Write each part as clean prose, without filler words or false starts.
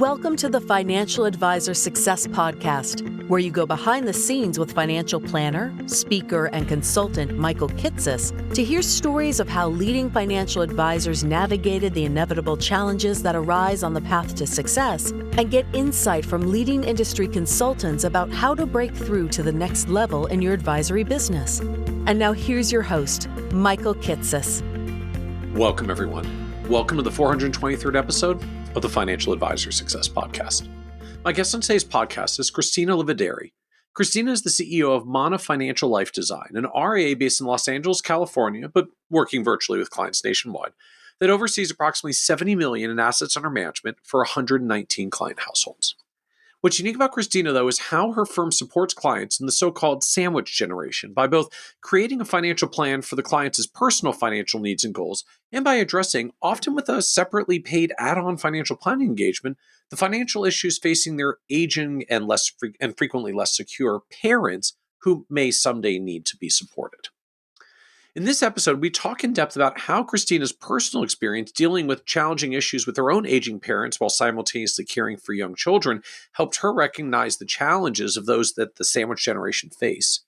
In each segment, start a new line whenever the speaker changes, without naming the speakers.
Welcome to the Financial Advisor Success Podcast, where you go behind the scenes with financial planner, speaker, and consultant Michael Kitces to hear stories of how leading financial advisors navigated the inevitable challenges that arise on the path to success, and get insight from leading industry consultants about how to break through to the next level in your advisory business. And now here's your host, Michael Kitces.
Welcome, everyone. Welcome to the 423rd episode of the Financial Advisor Success Podcast. My guest on today's podcast is Cristina Livadary. Cristina is the CEO of Mana Financial Life Design, an RIA based in Los Angeles, California, but working virtually with clients nationwide, that oversees approximately $70 million in assets under management for 119 client households. What's unique about Cristina, though, is how her firm supports clients in the so-called sandwich generation by both creating a financial plan for the client's personal financial needs and goals, and by addressing, often with a separately paid add-on financial planning engagement, the financial issues facing their aging and frequently less secure parents who may someday need to be supported. In this episode, we talk in depth about how Cristina's personal experience dealing with challenging issues with her own aging parents while simultaneously caring for young children helped her recognize the challenges of those that the sandwich generation face.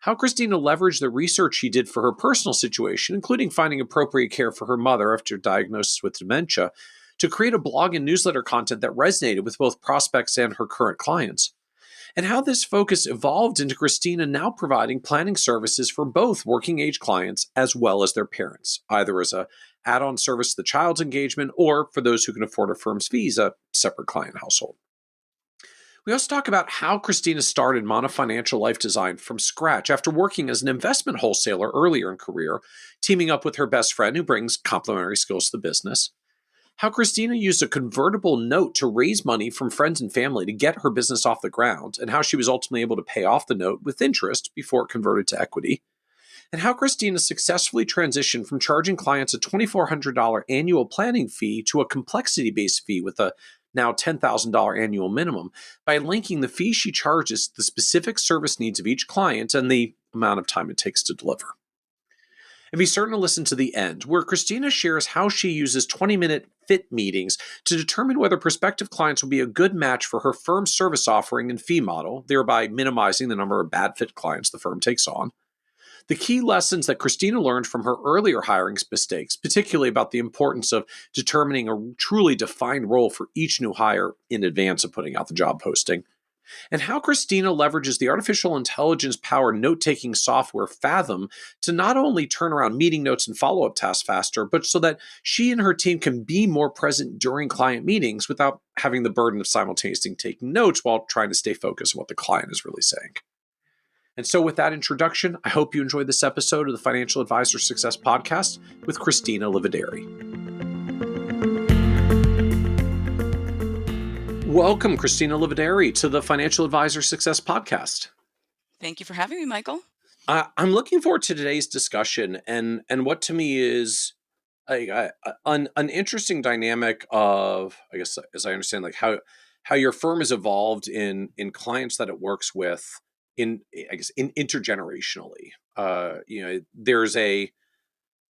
How Cristina leveraged the research she did for her personal situation, including finding appropriate care for her mother after diagnosis with dementia, to create a blog and newsletter content that resonated with both prospects and her current clients. And how this focus evolved into Cristina now providing planning services for both working age clients as well as their parents, either as a add-on service to the child's engagement or, for those who can afford a firm's fees, a separate client household. We also talk about how Cristina started Mana Financial Life Design from scratch after working as an investment wholesaler earlier in career, teaming up with her best friend who brings complementary skills to the business. How Cristina used a convertible note to raise money from friends and family to get her business off the ground, and how she was ultimately able to pay off the note with interest before it converted to equity. And how Cristina successfully transitioned from charging clients a $2,400 annual planning fee to a complexity-based fee with a now $10,000 annual minimum by linking the fee she charges to the specific service needs of each client and the amount of time it takes to deliver. And be certain to listen to the end, where Cristina shares how she uses 20-minute fit meetings to determine whether prospective clients will be a good match for her firm's service offering and fee model, thereby minimizing the number of bad fit clients the firm takes on. The key lessons that Cristina learned from her earlier hiring mistakes, particularly about the importance of determining a truly defined role for each new hire in advance of putting out the job posting. And how Cristina leverages the artificial intelligence-powered note-taking software Fathom to not only turn around meeting notes and follow-up tasks faster, but so that she and her team can be more present during client meetings without having the burden of simultaneously taking notes while trying to stay focused on what the client is really saying. And so with that introduction, I hope you enjoyed this episode of the Financial Advisor Success Podcast with Cristina Livadary. Welcome, Cristina Livadary, to the Financial Advisor Success Podcast.
Thank you for having me, Michael.
I'm looking forward to today's discussion and what to me is an interesting dynamic of, I guess, as I understand, like how your firm has evolved in clients that it works with in intergenerationally.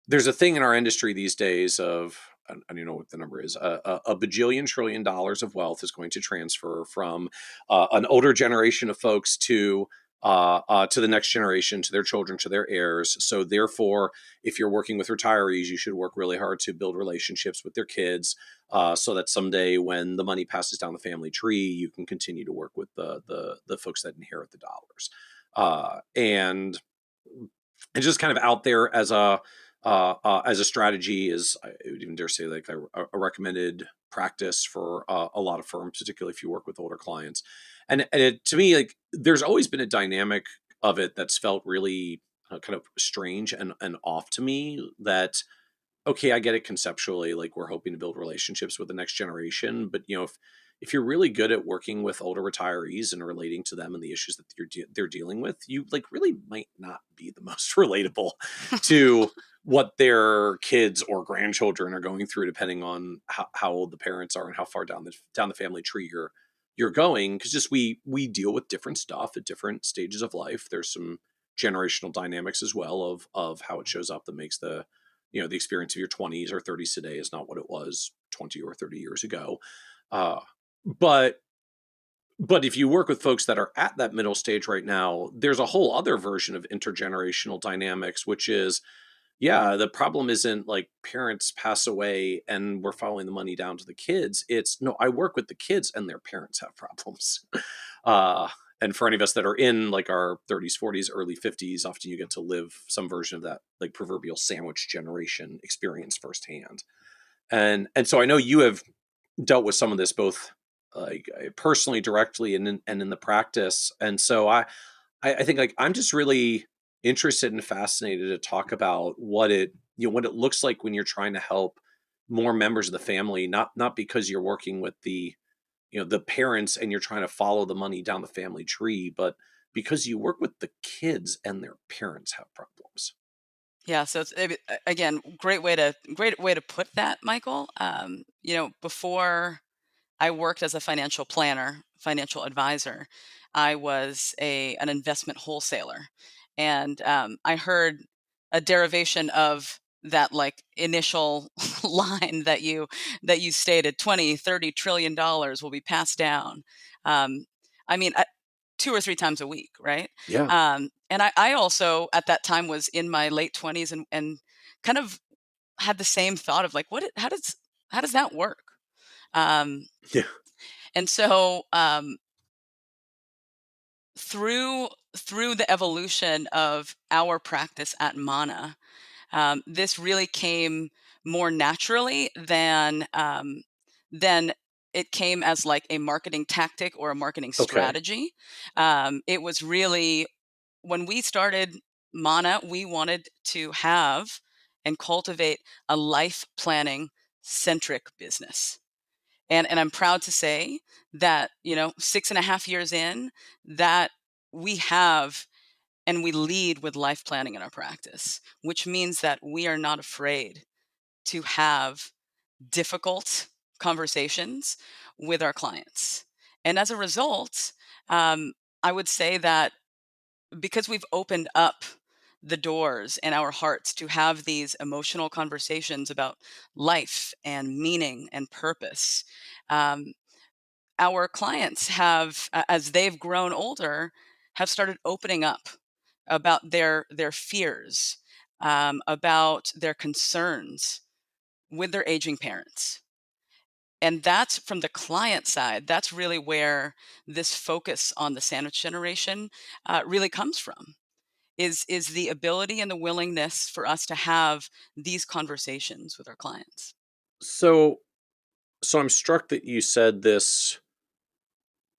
There's a thing in our industry these days of, I don't know what the number is, a bajillion trillion dollars of wealth is going to transfer from an older generation of folks to the next generation, to their children, to their heirs. So therefore, if you're working with retirees, you should work really hard to build relationships with their kids so that someday when the money passes down the family tree, you can continue to work with the folks that inherit the dollars. And just kind of out there as a strategy is, I would even dare say, like a recommended practice for a lot of firms, particularly if you work with older clients. And to me, like, there's always been a dynamic of it that's felt really kind of strange and off to me that, okay, I get it conceptually, like we're hoping to build relationships with the next generation, but if you're really good at working with older retirees and relating to them and the issues that they're dealing with, you like really might not be the most relatable to what their kids or grandchildren are going through, depending on how old the parents are and how far down the family tree you're going. Because just we deal with different stuff at different stages of life. There's some generational dynamics as well of how it shows up that makes the experience of your 20s or 30s today is not what it was 20 or 30 years ago. but but if you work with folks that are at that middle stage right now, there's a whole other version of intergenerational dynamics, which is, yeah, the problem isn't like parents pass away and we're following the money down to the kids. It's no, I work with the kids and their parents have problems. Uh, and for any of us that are in like our 30s, 40s, early 50s, often you get to live some version of that like proverbial sandwich generation experience firsthand. And so I know you have dealt with some of this both like personally directly and in the practice. And so I think like I'm just really interested and fascinated to talk about what it what it looks like when you're trying to help more members of the family, not because you're working with the the parents and you're trying to follow the money down the family tree, but because you work with the kids and their parents have problems.
Yeah, so again, great way to put that, Michael. Before I worked as a financial planner, financial advisor, I was a an investment wholesaler, and I heard a derivation of that like initial line that you stated 20, 30 trillion dollars will be passed down. um, I mean, 2 or 3 times a week, right?
Yeah.
And I also at that time was in my late 20s and kind of had the same thought of like, how does that work? Um,
Yeah.
and so through the evolution of our practice at Mana, this really came more naturally than it came as like a marketing tactic or a marketing
Okay.
strategy. It was really when we started Mana, we wanted to have and cultivate a life planning centric business. And I'm proud to say that, 6.5 years in, that we have and we lead with life planning in our practice, which means that we are not afraid to have difficult conversations with our clients. And as a result, um, I would say that because we've opened up the doors and our hearts to have these emotional conversations about life and meaning and purpose, um, our clients have, as they've grown older, have started opening up about their fears, about their concerns with their aging parents. And that's from the client side. That's really where this focus on the sandwich generation really comes from. Is the ability and the willingness for us to have these conversations with our clients.
So so I'm struck that you said this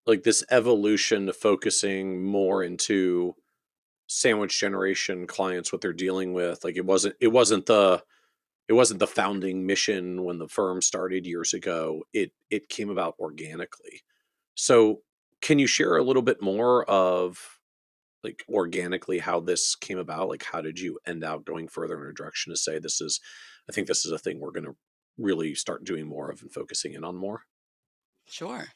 like this evolution to focusing more into sandwich generation clients, what they're dealing with. Like it wasn't the founding mission when the firm started years ago. It came about organically. So can you share a little bit more of like organically how this came about? Like how did you end up going further in a direction to say I think this is a thing we're gonna really start doing more of and focusing in on more?
Sure.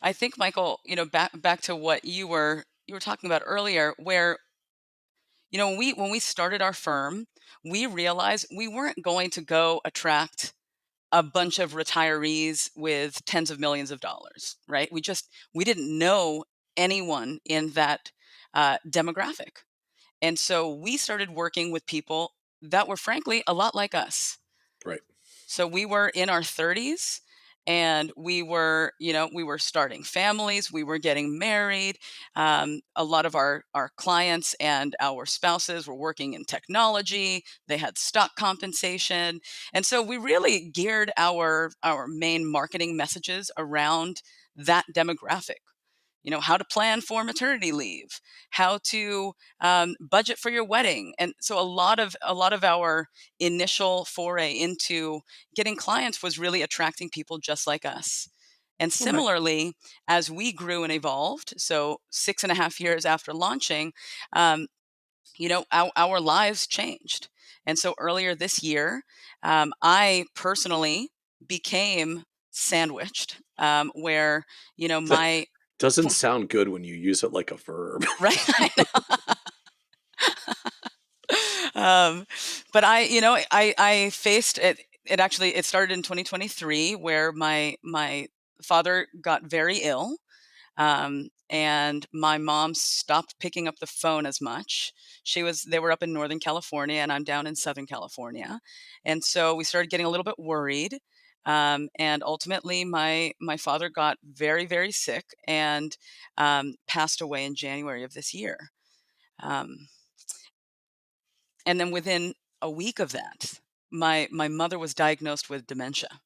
I think, Michael, back to what you were talking about earlier, where when we started our firm, we realized we weren't going to go attract a bunch of retirees with tens of millions of dollars, right? We didn't know anyone in that demographic. And so we started working with people that were frankly a lot like us.
Right.
So we were in our 30s and we were starting families, we were getting married. A lot of our clients and our spouses were working in technology. They had stock compensation. And so we really geared our main marketing messages around that demographic. How to plan for maternity leave, how to budget for your wedding. And so a lot of our initial foray into getting clients was really attracting people just like us. And
Okay.
similarly, as we grew and evolved, so 6.5 years after launching, um, our lives changed. And so earlier this year, I personally became sandwiched, where my
Doesn't sound good when you use it like a verb.
right. I know. But I faced it. It actually it started in 2023, where my father got very ill. And my mom stopped picking up the phone as much. They were up in Northern California and I'm down in Southern California. And so we started getting a little bit worried. And ultimately my father got very, very sick and passed away in January of this year. Um, and then within a week of that, my mother was diagnosed with dementia.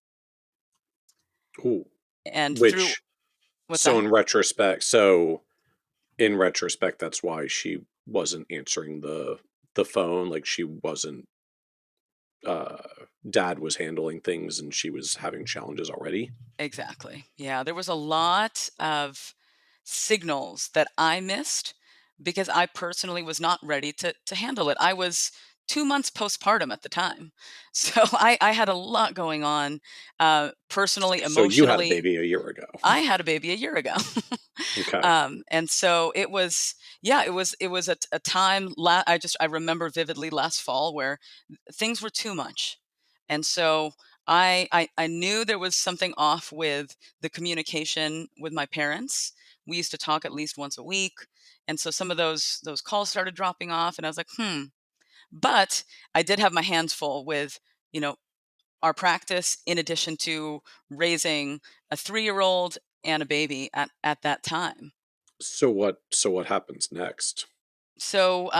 Ooh.
And through
Which,
what's
so
that?
in retrospect, that's why she wasn't answering the phone. Like she wasn't, uh, dad was handling things and she was having challenges already.
Exactly. Yeah, there was a lot of signals that I missed because I personally was not ready to handle it. I was 2 months postpartum at the time. So I had a lot going on, personally,
So you had a
emotionally.
baby a year ago.
I had a baby a year ago.
Okay.
And so it was, yeah, it was a time, I remember vividly last fall where things were too much. And so I knew there was something off with the communication with my parents. We used to talk at least once a week. And so some of those calls started dropping off and I was like, but I did have my hands full with, you know, our practice in addition to raising a 3-year-old and a baby at that time.
So what happens next?
So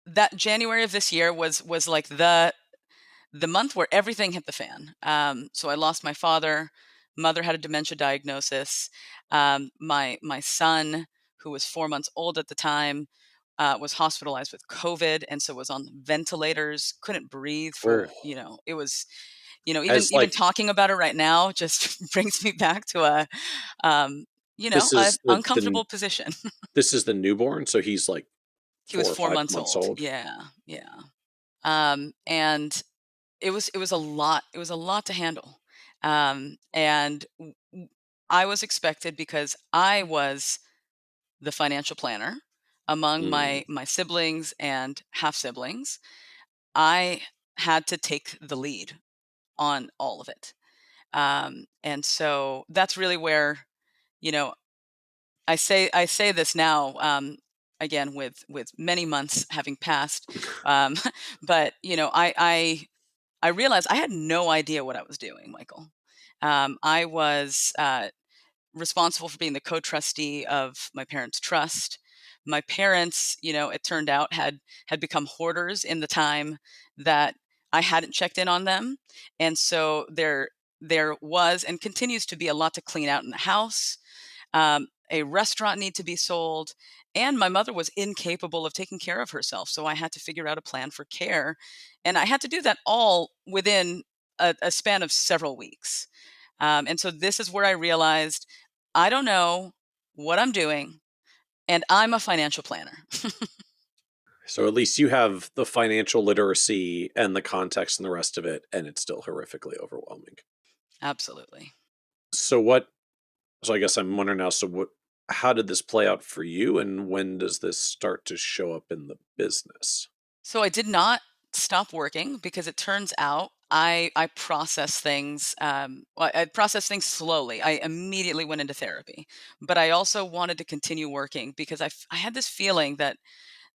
that January of this year was like the month where everything hit the fan. So I lost my father. Mother had a dementia diagnosis. My son, who was 4 months old at the time, was hospitalized with COVID, and so was on ventilators. Couldn't breathe
Oh,
for it was
as
even
like
talking about it right now just brings me back to
this
an
is
uncomfortable position.
this is the newborn, so he's like
He was
four or
four
five
months
months
old.
old.
Yeah, yeah. And it was a lot. It was a lot to handle. And I was expected because I was the financial planner among
Mm.
my siblings and half siblings. I had to take the lead on all of it. And so that's really where you know I say this now, again with many months having passed, um, but I realized I had no idea what I was doing, Michael. I was responsible for being the co-trustee of my parents' trust. My parents, it turned out had become hoarders in the time that I hadn't checked in on them, and so there was and continues to be a lot to clean out in the house. A restaurant need to be sold, and my mother was incapable of taking care of herself, so I had to figure out a plan for care, and I had to do that all within a span of several weeks. And so this is where I realized I don't know what I'm doing, and I'm a financial planner.
So at least you have the financial literacy and the context and the rest of it, and it's still horrifically overwhelming.
Absolutely.
So what? So I guess I'm wondering now. So what? How did this play out for you, and when does this start to show up in the business?
So I did not stop working because it turns out I process things. Well, I process things slowly. I immediately went into therapy, but I also wanted to continue working because I had this feeling that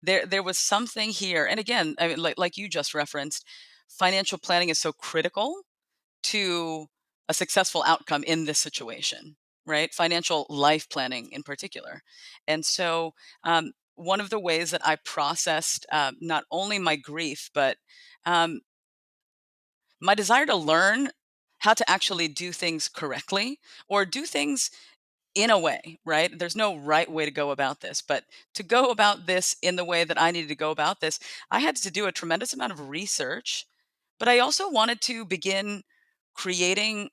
there was something here. And again, I mean, like you just referenced, financial planning is so critical to a successful outcome in this situation, right? Financial life planning in particular. And so, one of the ways that I processed not only my grief, but um, my desire to learn how to actually do things correctly or do things in a way, right? There's no right way to go about this, but to go about this in the way that I needed to go about this, I had to do a tremendous amount of research, but I also wanted to begin creating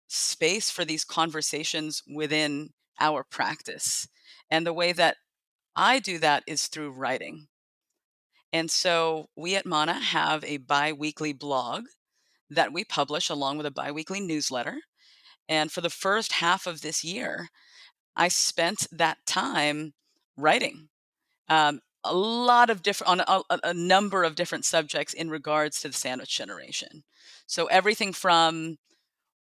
space for these conversations within our practice. And the way that I do that is through writing. And so we at Mana have a bi-weekly blog that we publish along with a bi-weekly newsletter. And for the first half of this year, I spent that time writing a lot of different on a number of different subjects in regards to the sandwich generation. So everything from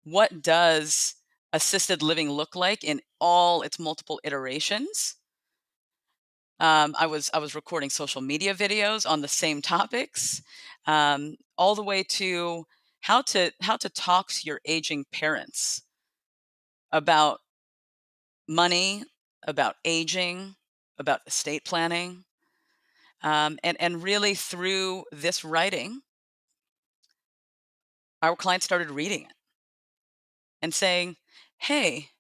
what does assisted living look like in all its multiple iterations. I was recording social media videos on the same topics, all the way to how to talk to your aging parents about money, about aging, about estate planning, and really through this writing, our clients started reading it and saying, "Hey,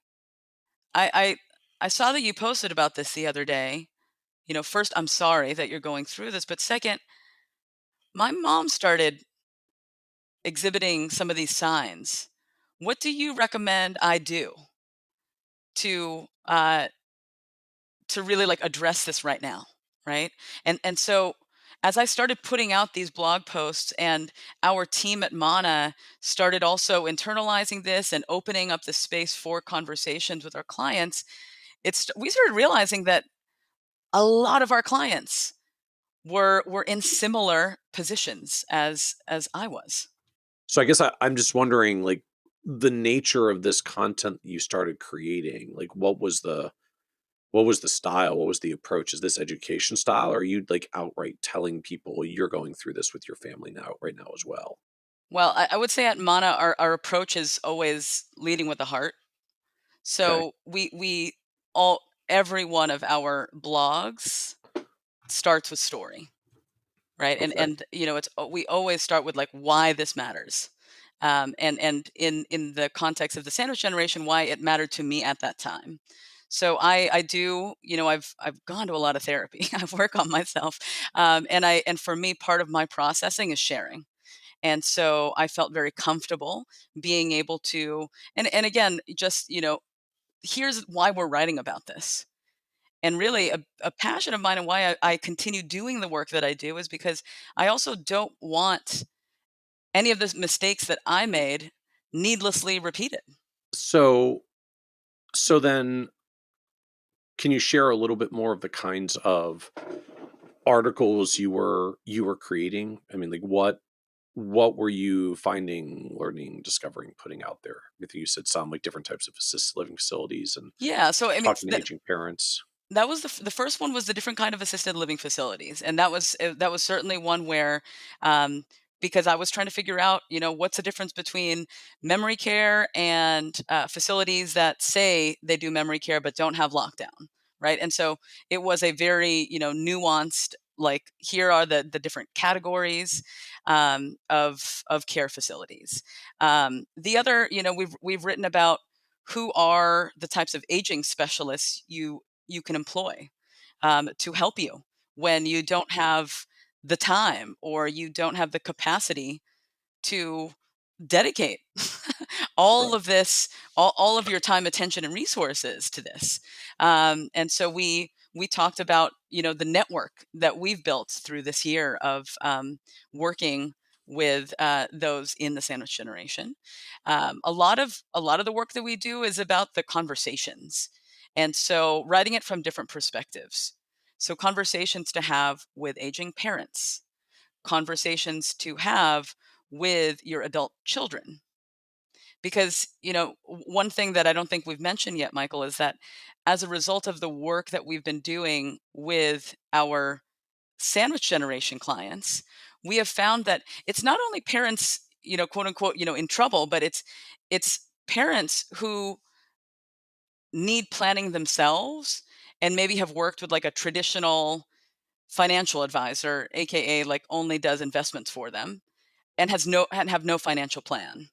I I, I saw that you posted about this the other day. First, I'm sorry that you're going through this, but second, my mom started exhibiting some of these signs. What do you recommend I do to to really like address this right now?" Right? And so as I started putting out these blog posts, and our team at Mana started also internalizing this and opening up the space for conversations with our clients, we started realizing that a lot of our clients were in similar positions as I was.
So I guess I'm just wondering, like, the nature of this content that you started creating. Like, what was the style? What was the approach? Is this education style, or are you like outright telling people you're going through this with your family now, right now as well?
Well, I would say at Mana, our approach is always leading with the heart.
Okay.
So we all every one of our blogs starts with story, right? And
Okay.
and it's we always start with like why this matters, and in the context of the sandwich generation, why it mattered to me at that time. So I do, I've gone to a lot of therapy. I work on myself, and for me, part of my processing is sharing. And so I felt very comfortable being able to, and again, just here's why we're writing about this. And really, a passion of mine, and why I continue doing the work that I do, is because I also don't want any of the mistakes that I made needlessly repeated.
So then, can you share a little bit more of the kinds of articles you were creating? I mean, like, what were you finding, learning, discovering, putting out there? I think you said some, like, different types of assisted living facilities and
Yeah. So I mean,
talking to aging parents.
that was the first one, was the different kind of assisted living facilities, and that was certainly one where, um, because I was trying to figure out, what's the difference between memory care and facilities that say they do memory care but don't have lockdown, right? And so it was a very nuanced, like, here are the different categories, of care facilities. The other, we've written about who are the types of aging specialists you can employ, to help you when you don't have the time or you don't have the capacity to dedicate all
Right.
of this, all of your time, attention, and resources to this. And so we talked about the network that we've built through this year of, working with those in the sandwich generation. A lot of the work that we do is about the conversations, and so writing it from different perspectives. So conversations to have with aging parents, conversations to have with your adult children. Because, one thing that I don't think we've mentioned yet, Michael, is that as a result of the work that we've been doing with our sandwich generation clients, we have found that it's not only parents, quote unquote, in trouble, but it's parents who need planning themselves and maybe have worked with like a traditional financial advisor, aka like only does investments for them, and have no financial plan.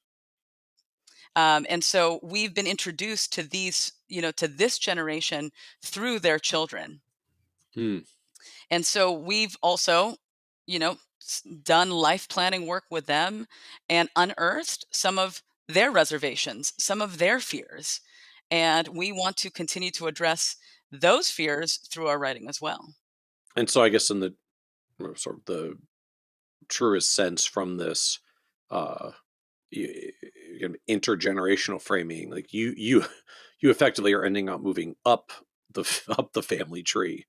And so we've been introduced to to this generation through their children.
Hmm.
And so we've also, done life planning work with them and unearthed some of their reservations, some of their fears. And we want to continue to address those fears through our writing as well.
And so I guess in the sort of the truest sense from this, uh intergenerational framing, like, you effectively are ending up moving up up the family tree,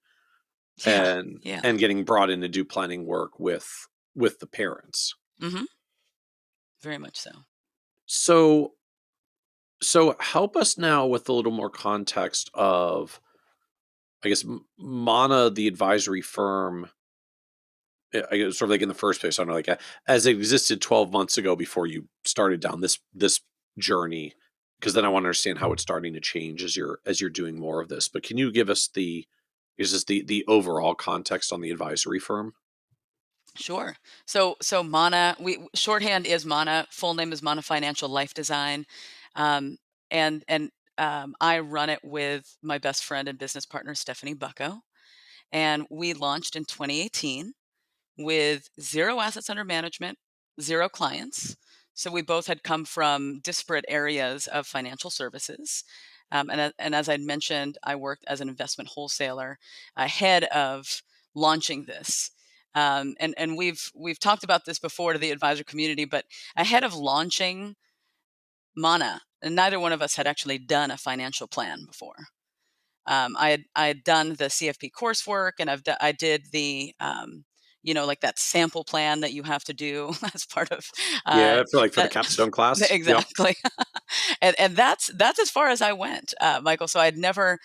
Yeah.
and
Yeah.
getting brought in to do planning work with the parents.
Hmm. Very much so.
So So help us now with a little more context of, I guess, Mana, the advisory firm, I guess, sort of like in the first place. I don't know, like as it existed 12 months ago before you started down this journey, because then I want to understand how it's starting to change as you're doing more of this. But can you give us the overall context on the advisory firm?
Sure. So Mana, we shorthand is Mana. Full name is Mana Financial Life Design, um, and I run it with my best friend and business partner Stephanie Bucko, and we launched in 2018 with zero assets under management, zero clients. So we both had come from disparate areas of financial services. And as I mentioned, I worked as an investment wholesaler ahead of launching this. And we've talked about this before to the advisor community, but ahead of launching Mana, neither one of us had actually done a financial plan before. I had done the CFP coursework, and I did the like that sample plan that you have to do as part of
Yeah, for like for the
that
capstone class. Yep.
exactly. And that's as far as I went, Michael. So I'd never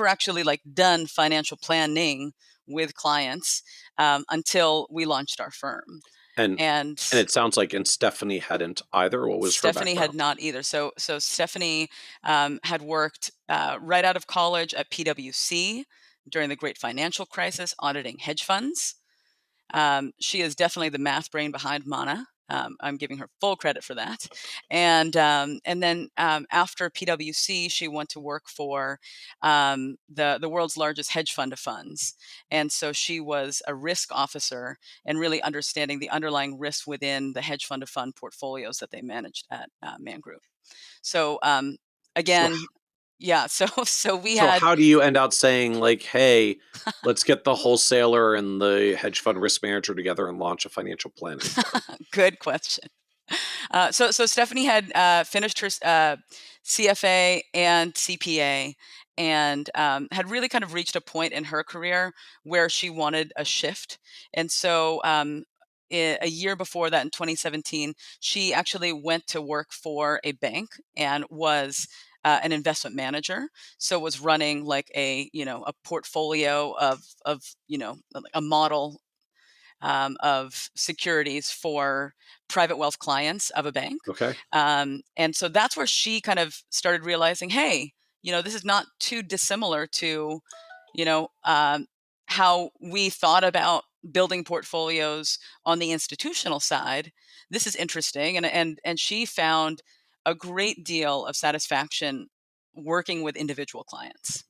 actually like done financial planning with clients until we launched our firm.
And
And
and it sounds like and Stephanie hadn't either. What was her
Stephanie had
background?
not either. So Stephanie had worked right out of college at PwC during the Great Financial Crisis, auditing hedge funds. She is definitely the math brain behind Mana. I'm giving her full credit for that. And then after PwC, she went to work for the world's largest hedge fund of funds. And so she was a risk officer and really understanding the underlying risk within the hedge fund of fund portfolios that they managed at Man Group. So
So
again, yeah. So we
So
had
how do you end out saying like, "Hey, let's get the wholesaler and the hedge fund risk manager together and launch a financial planning firm?"
good question. So Stephanie had finished her CFA and CPA, and had really kind of reached a point in her career where she wanted a shift. And so a year before that, in 2017, she actually went to work for a bank and was an investment manager. So was running like a portfolio of like a model of securities for private wealth clients of a bank.
Okay.
And so that's where she kind of started realizing, hey, this is not too dissimilar to, you know, um, how we thought about building portfolios on the institutional side. This is interesting, and she found a great deal of satisfaction working with individual clients.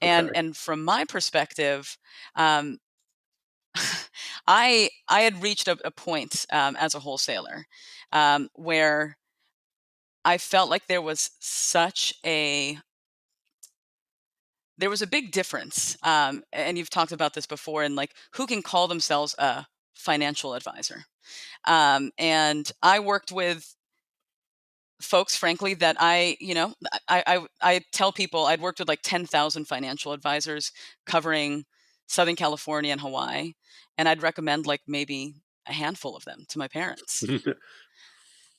And
Okay.
and from my perspective, um, I had reached a point as a wholesaler where I felt like there was a big difference, and you've talked about this before, and like who can call themselves a financial advisor. And I worked with folks, frankly, that I tell people I'd worked with like 10,000 financial advisors covering Southern California and Hawaii, and I'd recommend like maybe a handful of them to my parents.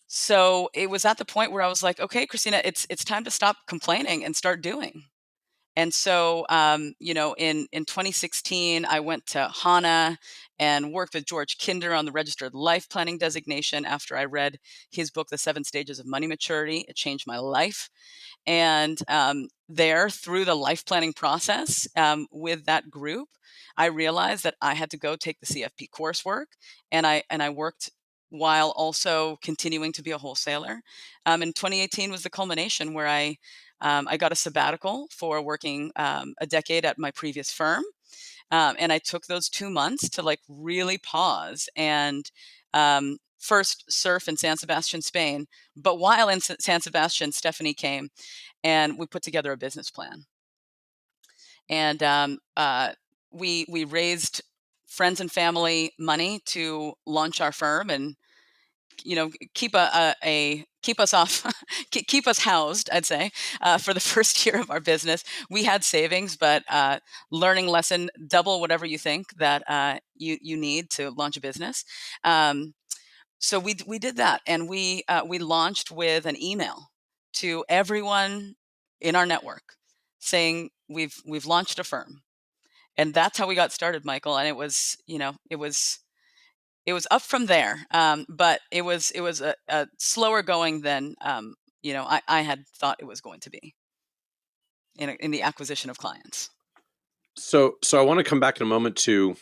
So it was at the point where I was like, okay, Christina, it's time to stop complaining and start doing. And so, in 2016, I went to HANA and worked with George Kinder on the registered life planning designation after I read his book, The Seven Stages of Money Maturity. It changed my life. And there, through the life planning process with that group, I realized that I had to go take the CFP coursework, and I worked while also continuing to be a wholesaler. And 2018 was the culmination where I got a sabbatical for working a decade at my previous firm, and I took those 2 months to like really pause and first surf in San Sebastian, Spain. But while in San Sebastian, Stephanie came and we put together a business plan. And we raised friends and family money to launch our firm and keep keep us off keep us housed, I'd say, for the first year of our business. We had savings, but learning lesson: double whatever you think that you need to launch a business. So we did that, and we launched with an email. to everyone in our network saying we've launched a firm. And that's how we got started, Michael. And it was, it was up from there. But it was a slower going than I had thought it was going to be in the acquisition of clients.
So I want to come back in a moment to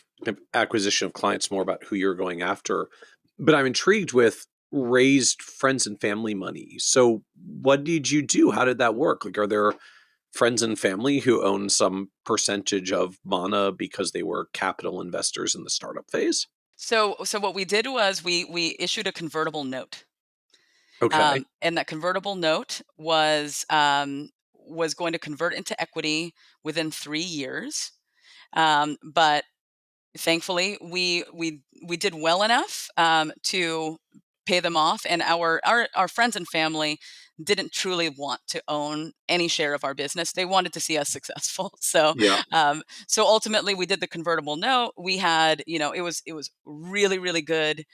acquisition of clients, more about who you're going after, but I'm intrigued with raised friends and family money. So what did you do? How did that work? Like, are there friends and family who own some percentage of Mana because they were capital investors in the startup phase?
So what we did was we issued a convertible note.
Okay.
And that convertible note was going to convert into equity within 3 years. But thankfully, we did well enough to pay them off, and our friends and family didn't truly want to own any share of our business. They wanted to see us successful. So
Yeah.
so ultimately, we did the convertible note. We had, it was really, really good,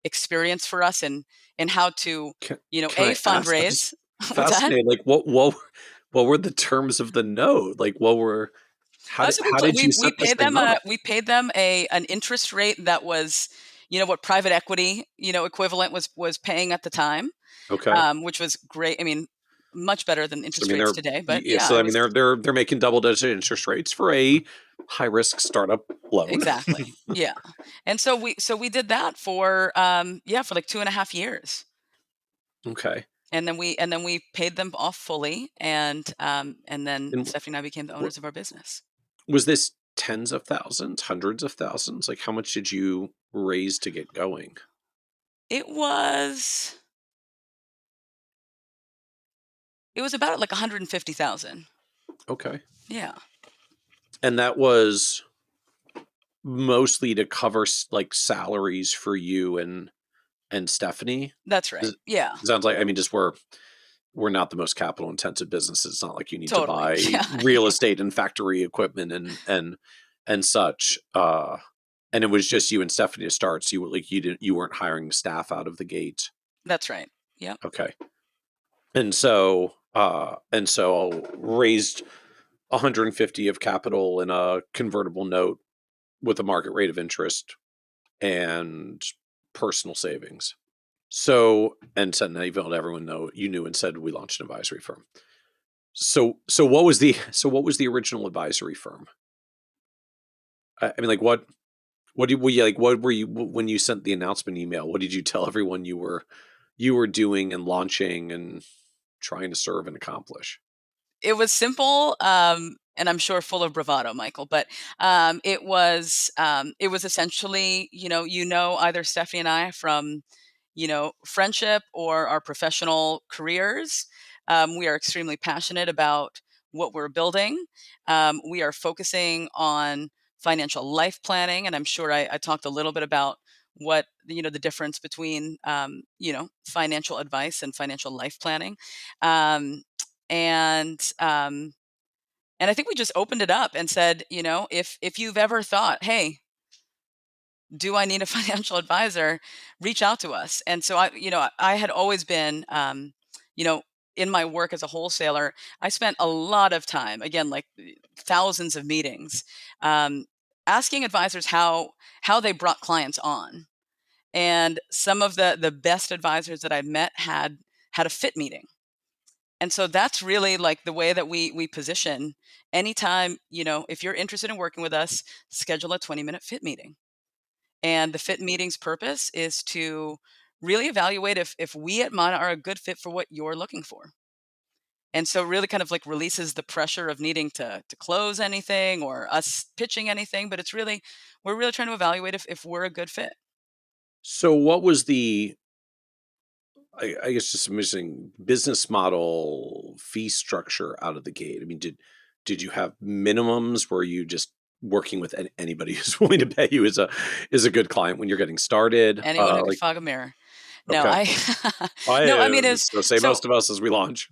experience for us, and how to,
Can
a
I ask? I'm just
fundraise. What's that?
fascinated. Like, what were the terms of the note? Like,
So
how did you
we
set this
paid
thing
them
up?
an interest rate that was, what private equity, equivalent was paying at the time,
Okay.
which was great. I mean, much better than
So I
interest
mean,
rates today. But
yeah,
yeah,
so
it
I mean,
was
they're making double-digit interest rates for a high-risk startup loan.
exactly, yeah. And so we did that for for like 2.5 years,
Okay.
and then we paid them off fully, and then
And
Stephanie and I became the
w
owners of our business.
was this tens of thousands, hundreds of thousands? Like, how much did you raise to get going?
It was it was about like 150,000.
Okay.
Yeah.
And that was mostly to cover like salaries for you and Stephanie?
That's right.
Does
Yeah,
sounds like, I mean, just we're not the most capital intensive business. It's not like you need to
totally.
buy
Yeah,
real estate and factory equipment and such. And it was just you and Stephanie to start. So you weren't hiring staff out of the gate.
that's right. Yep,
Okay. And so raised 150 of capital in a convertible note with a market rate of interest and personal savings. So, and said, and even let everyone know you knew, and said we launched an advisory firm. So what was the original advisory firm? I mean, like what were you when you sent the announcement email? What did you tell everyone you were doing and launching and trying to serve and accomplish?
it was simple, and I'm sure full of bravado, Michael. But it was essentially, either Stephanie and I from, friendship or our professional careers. We are extremely passionate about what we're building. We are focusing on financial life planning, and I'm sure I talked a little bit about what the difference between financial advice and financial life planning. Um, and I think we just opened it up and said, if you've ever thought, hey, do I need a financial advisor? Reach out to us. And so I had always been, you know, in my work as a wholesaler, I spent a lot of time, again, like thousands of meetings, um, asking advisors how they brought clients on. And some of the best advisors that I met had a fit meeting. And so that's really like the way that we position. Anytime, if you're interested in working with us, schedule a 20-minute fit meeting. And the fit meeting's purpose is to really evaluate if we at Mana are a good fit for what you're looking for. And so really kind of like releases the pressure of needing to close anything or us pitching anything, but we're really trying to evaluate if we're a good fit.
So what was I guess just missing business model fee structure out of the gate? I mean, did you have minimums? Were you just working with anybody who's willing to pay you is a good client when you're getting started?
Anyone who could
Like,
fog a mirror. No,
okay,
I
I
no, I mean it's
so say
so
most of us as we launch.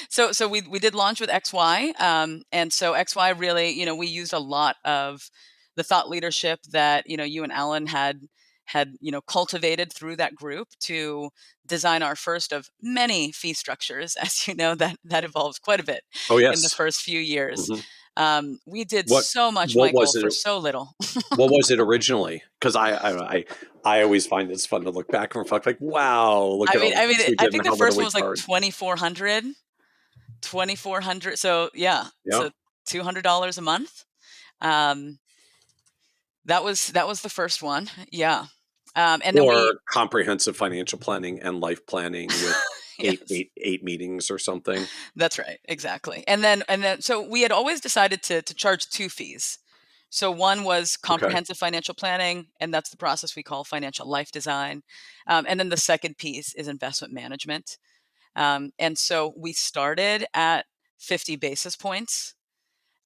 so we did launch with XY, and so XY really, we used a lot of the thought leadership that you and Alan had cultivated through that group to design our first of many fee structures. As you know, that evolves quite a bit
Oh
in the
yes.
first few years.
hmm
We did
What
so much,
what
Michael,
was it?
for so little.
What was it originally? Because I always find it's fun to look back and reflect. Like, wow, look
I
at
mean,
all the things we
I
did and
think the
how little
first one
we
was like
charged.
2,400. So yeah,
Yeah.
so $200 a month. Um, that was the first one. Yeah. And then we
Or comprehensive financial planning and life planning with
yes,
eight meetings or something.
that's right, exactly. And then so we had always decided to charge two fees. So one was
Okay.
comprehensive financial planning, and that's the process we call financial life design. And then the second piece is investment management. And so we started at 50 basis points.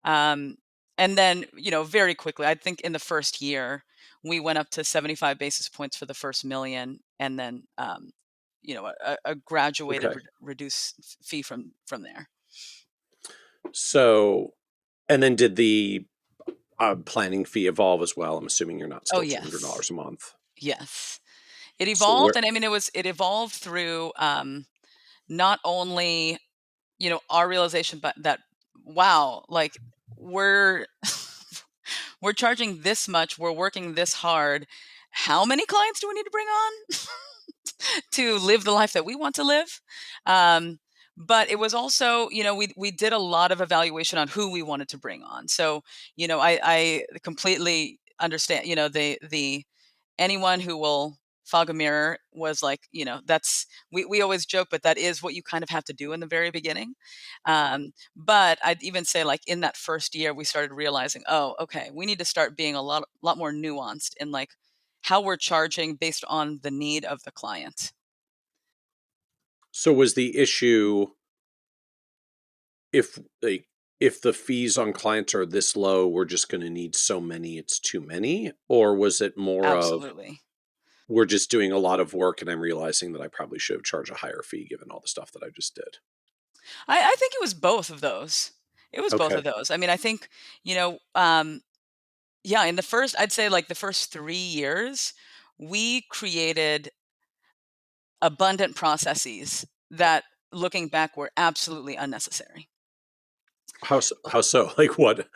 Um, and then, very quickly, I think in the first year, we went up to 75 basis points for the first million, and then, a graduated
Okay.
reduced fee from there.
So, and then did the planning fee evolve as well? I'm assuming you're not
Oh,
still
yes.
$200 a month.
Yes. It
So
evolved.
where?
And I mean, it evolved through not only, our realization, but that, wow, like we're, we're charging this much, we're working this hard. How many clients do we need to bring on to live the life that we want to live? Um, but it was also, we did a lot of evaluation on who we wanted to bring on. So, I completely understand, the anyone who will fog a mirror was like, that's we always joke, but that is what you kind of have to do in the very beginning. But I'd even say, like, in that first year, we started realizing, oh, okay, we need to start being a lot more nuanced in, like, how we're charging based on the need of the client.
So was the issue if like if the fees on clients are this low, we're just going to need so many, it's too many? Or was it more of
Absolutely.
we're just doing a lot of work and I'm realizing that I probably should have charged a higher fee given all the stuff that I just did?
I think it was both of those. It was both
Okay.
of those. I mean, I think, you know, um, yeah, in the first, I'd say, like, the first 3 years, we created abundant processes that, looking back, were absolutely unnecessary.
How so? Like what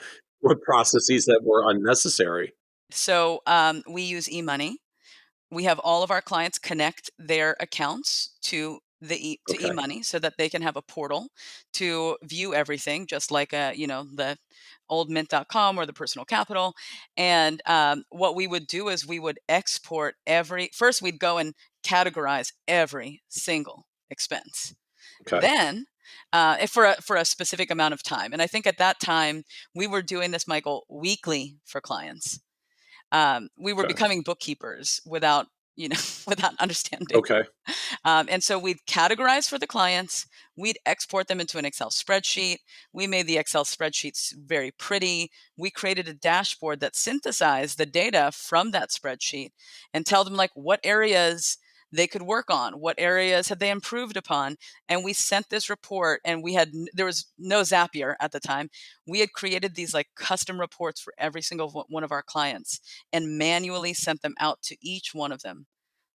processes that were unnecessary?
So we use eMoney. We have all of our clients connect their accounts to
Okay.
eMoney so that they can have a portal to view everything, just like the old mint.com or the personal capital. And what we would do is we would export every first we'd go and categorize every single expense.
Okay.
Then, if for a specific amount of time, and I think at that time we were doing this, Michael, weekly for clients. We were
Okay.
becoming bookkeepers without, without understanding.
Okay.
And so we'd categorize for the clients. We'd export them into an Excel spreadsheet. We made the Excel spreadsheets very pretty. We created a dashboard that synthesized the data from that spreadsheet and tell them, like, what areas they could work on, what areas had they improved upon. And we sent this report, and there was no Zapier at the time. We had created these, like, custom reports for every single one of our clients and manually sent them out to each one of them.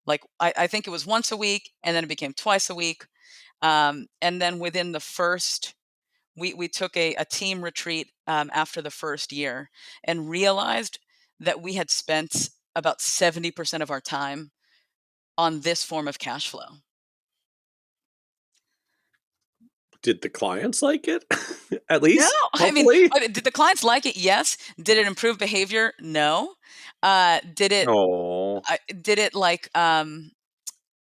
Like, I think it was once a week, and then it became twice a week. And then within the first, we took a team retreat after the first year and realized that we had spent about 70% of our time on this form of cash flow.
Did the clients like it? At
No,
least,
I mean,
hopefully?
did the clients like it? Yes. Did it improve behavior? No. Did it?
Oh.
Did it, like?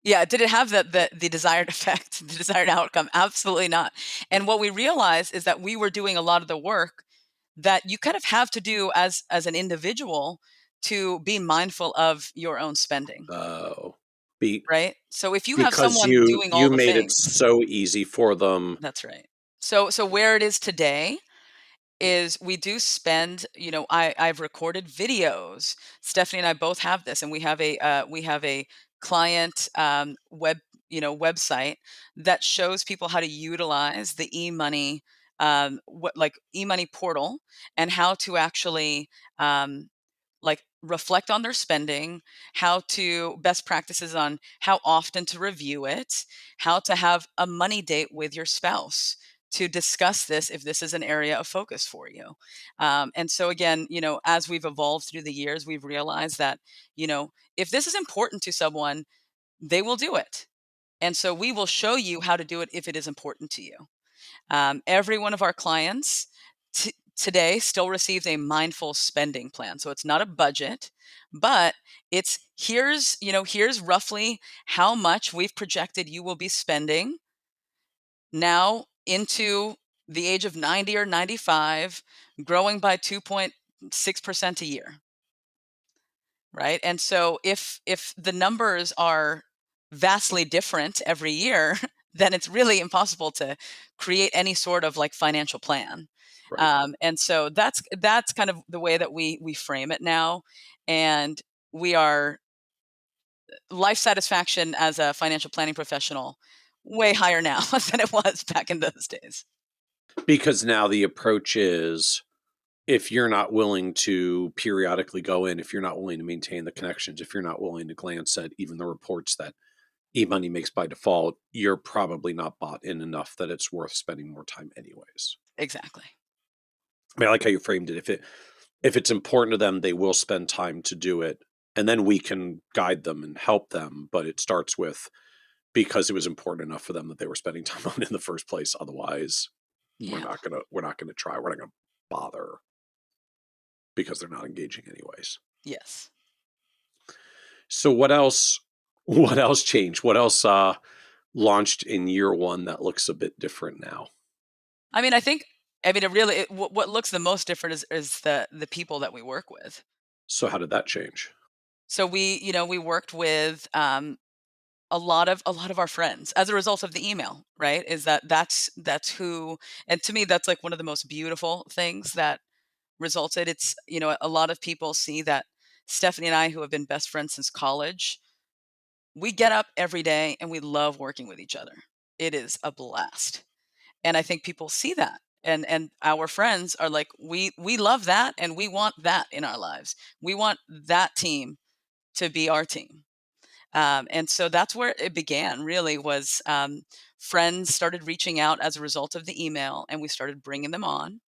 Yeah, did it have the desired effect, the desired outcome? Absolutely not. And what we realized is that we were doing a lot of the work that you kind of have to do as an individual to be mindful of your own spending,
Oh. Be
right? So if you have
because
someone doing all
you
the
made it
things,
so easy for them.
that's right. So where it is today is we do spend, I've recorded videos. Stephanie and I both have this, and we have a client website that shows people how to utilize the eMoney, what like eMoney portal, and how to actually um, like reflect on their spending, how to best practices on how often to review it, how to have a money date with your spouse to discuss this if this is an area of focus for you. And so again, as we've evolved through the years, we've realized that, if this is important to someone, they will do it. And so we will show you how to do it if it is important to you. Every one of our clients today still receives a mindful spending plan. So it's not a budget, but it's here's roughly how much we've projected you will be spending now into the age of 90 or 95, growing by 2.6% a year. Right. And so if the numbers are vastly different every year, then it's really impossible to create any sort of like financial plan.
Right.
And so that's kind of the way that we frame it now. And we are life satisfaction as a financial planning professional way higher now than it was back in those days.
Because now the approach is, if you're not willing to periodically go in, if you're not willing to maintain the connections, if you're not willing to glance at even the reports that eMoney makes by default, you're probably not bought in enough that it's worth spending more time anyways.
Exactly.
I mean, I like how you framed it. If it's important to them, they will spend time to do it, and then we can guide them and help them. But it starts with, because it was important enough for them that they were spending time on it in the first place. Otherwise, we're
Yeah.
not gonna try. We're not gonna bother, because they're not engaging anyways.
Yes.
So what else? What else changed? What else launched in year one that looks a bit different now?
I mean, what looks the most different is the people that we work with.
So how did that change?
So we worked with a lot of our friends as a result of the email, right? That's who, and to me, that's like one of the most beautiful things that resulted. It's, a lot of people see that Stephanie and I, who have been best friends since college, we get up every day and we love working with each other. It is a blast. And I think people see that. And our friends are like, we love that and we want that in our lives. We want that team to be our team. And so that's where it began, really, was friends started reaching out as a result of the email, and we started bringing them on.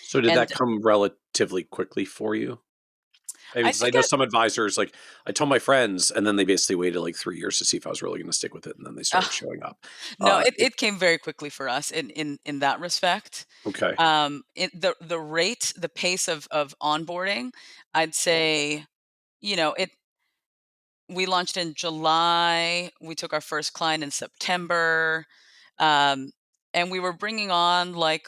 So did
And
that come relatively quickly for you? I mean,
I
because I
think
know some advisors, like, I told my friends, and then they basically waited like 3 years to see if I was really going to stick with it, and then they started showing up.
no, it,
It,
it came very quickly for us in that respect.
okay,
The rate, the pace of onboarding, I'd say, it we launched in July. We took our first client in September, um, and we were bringing on like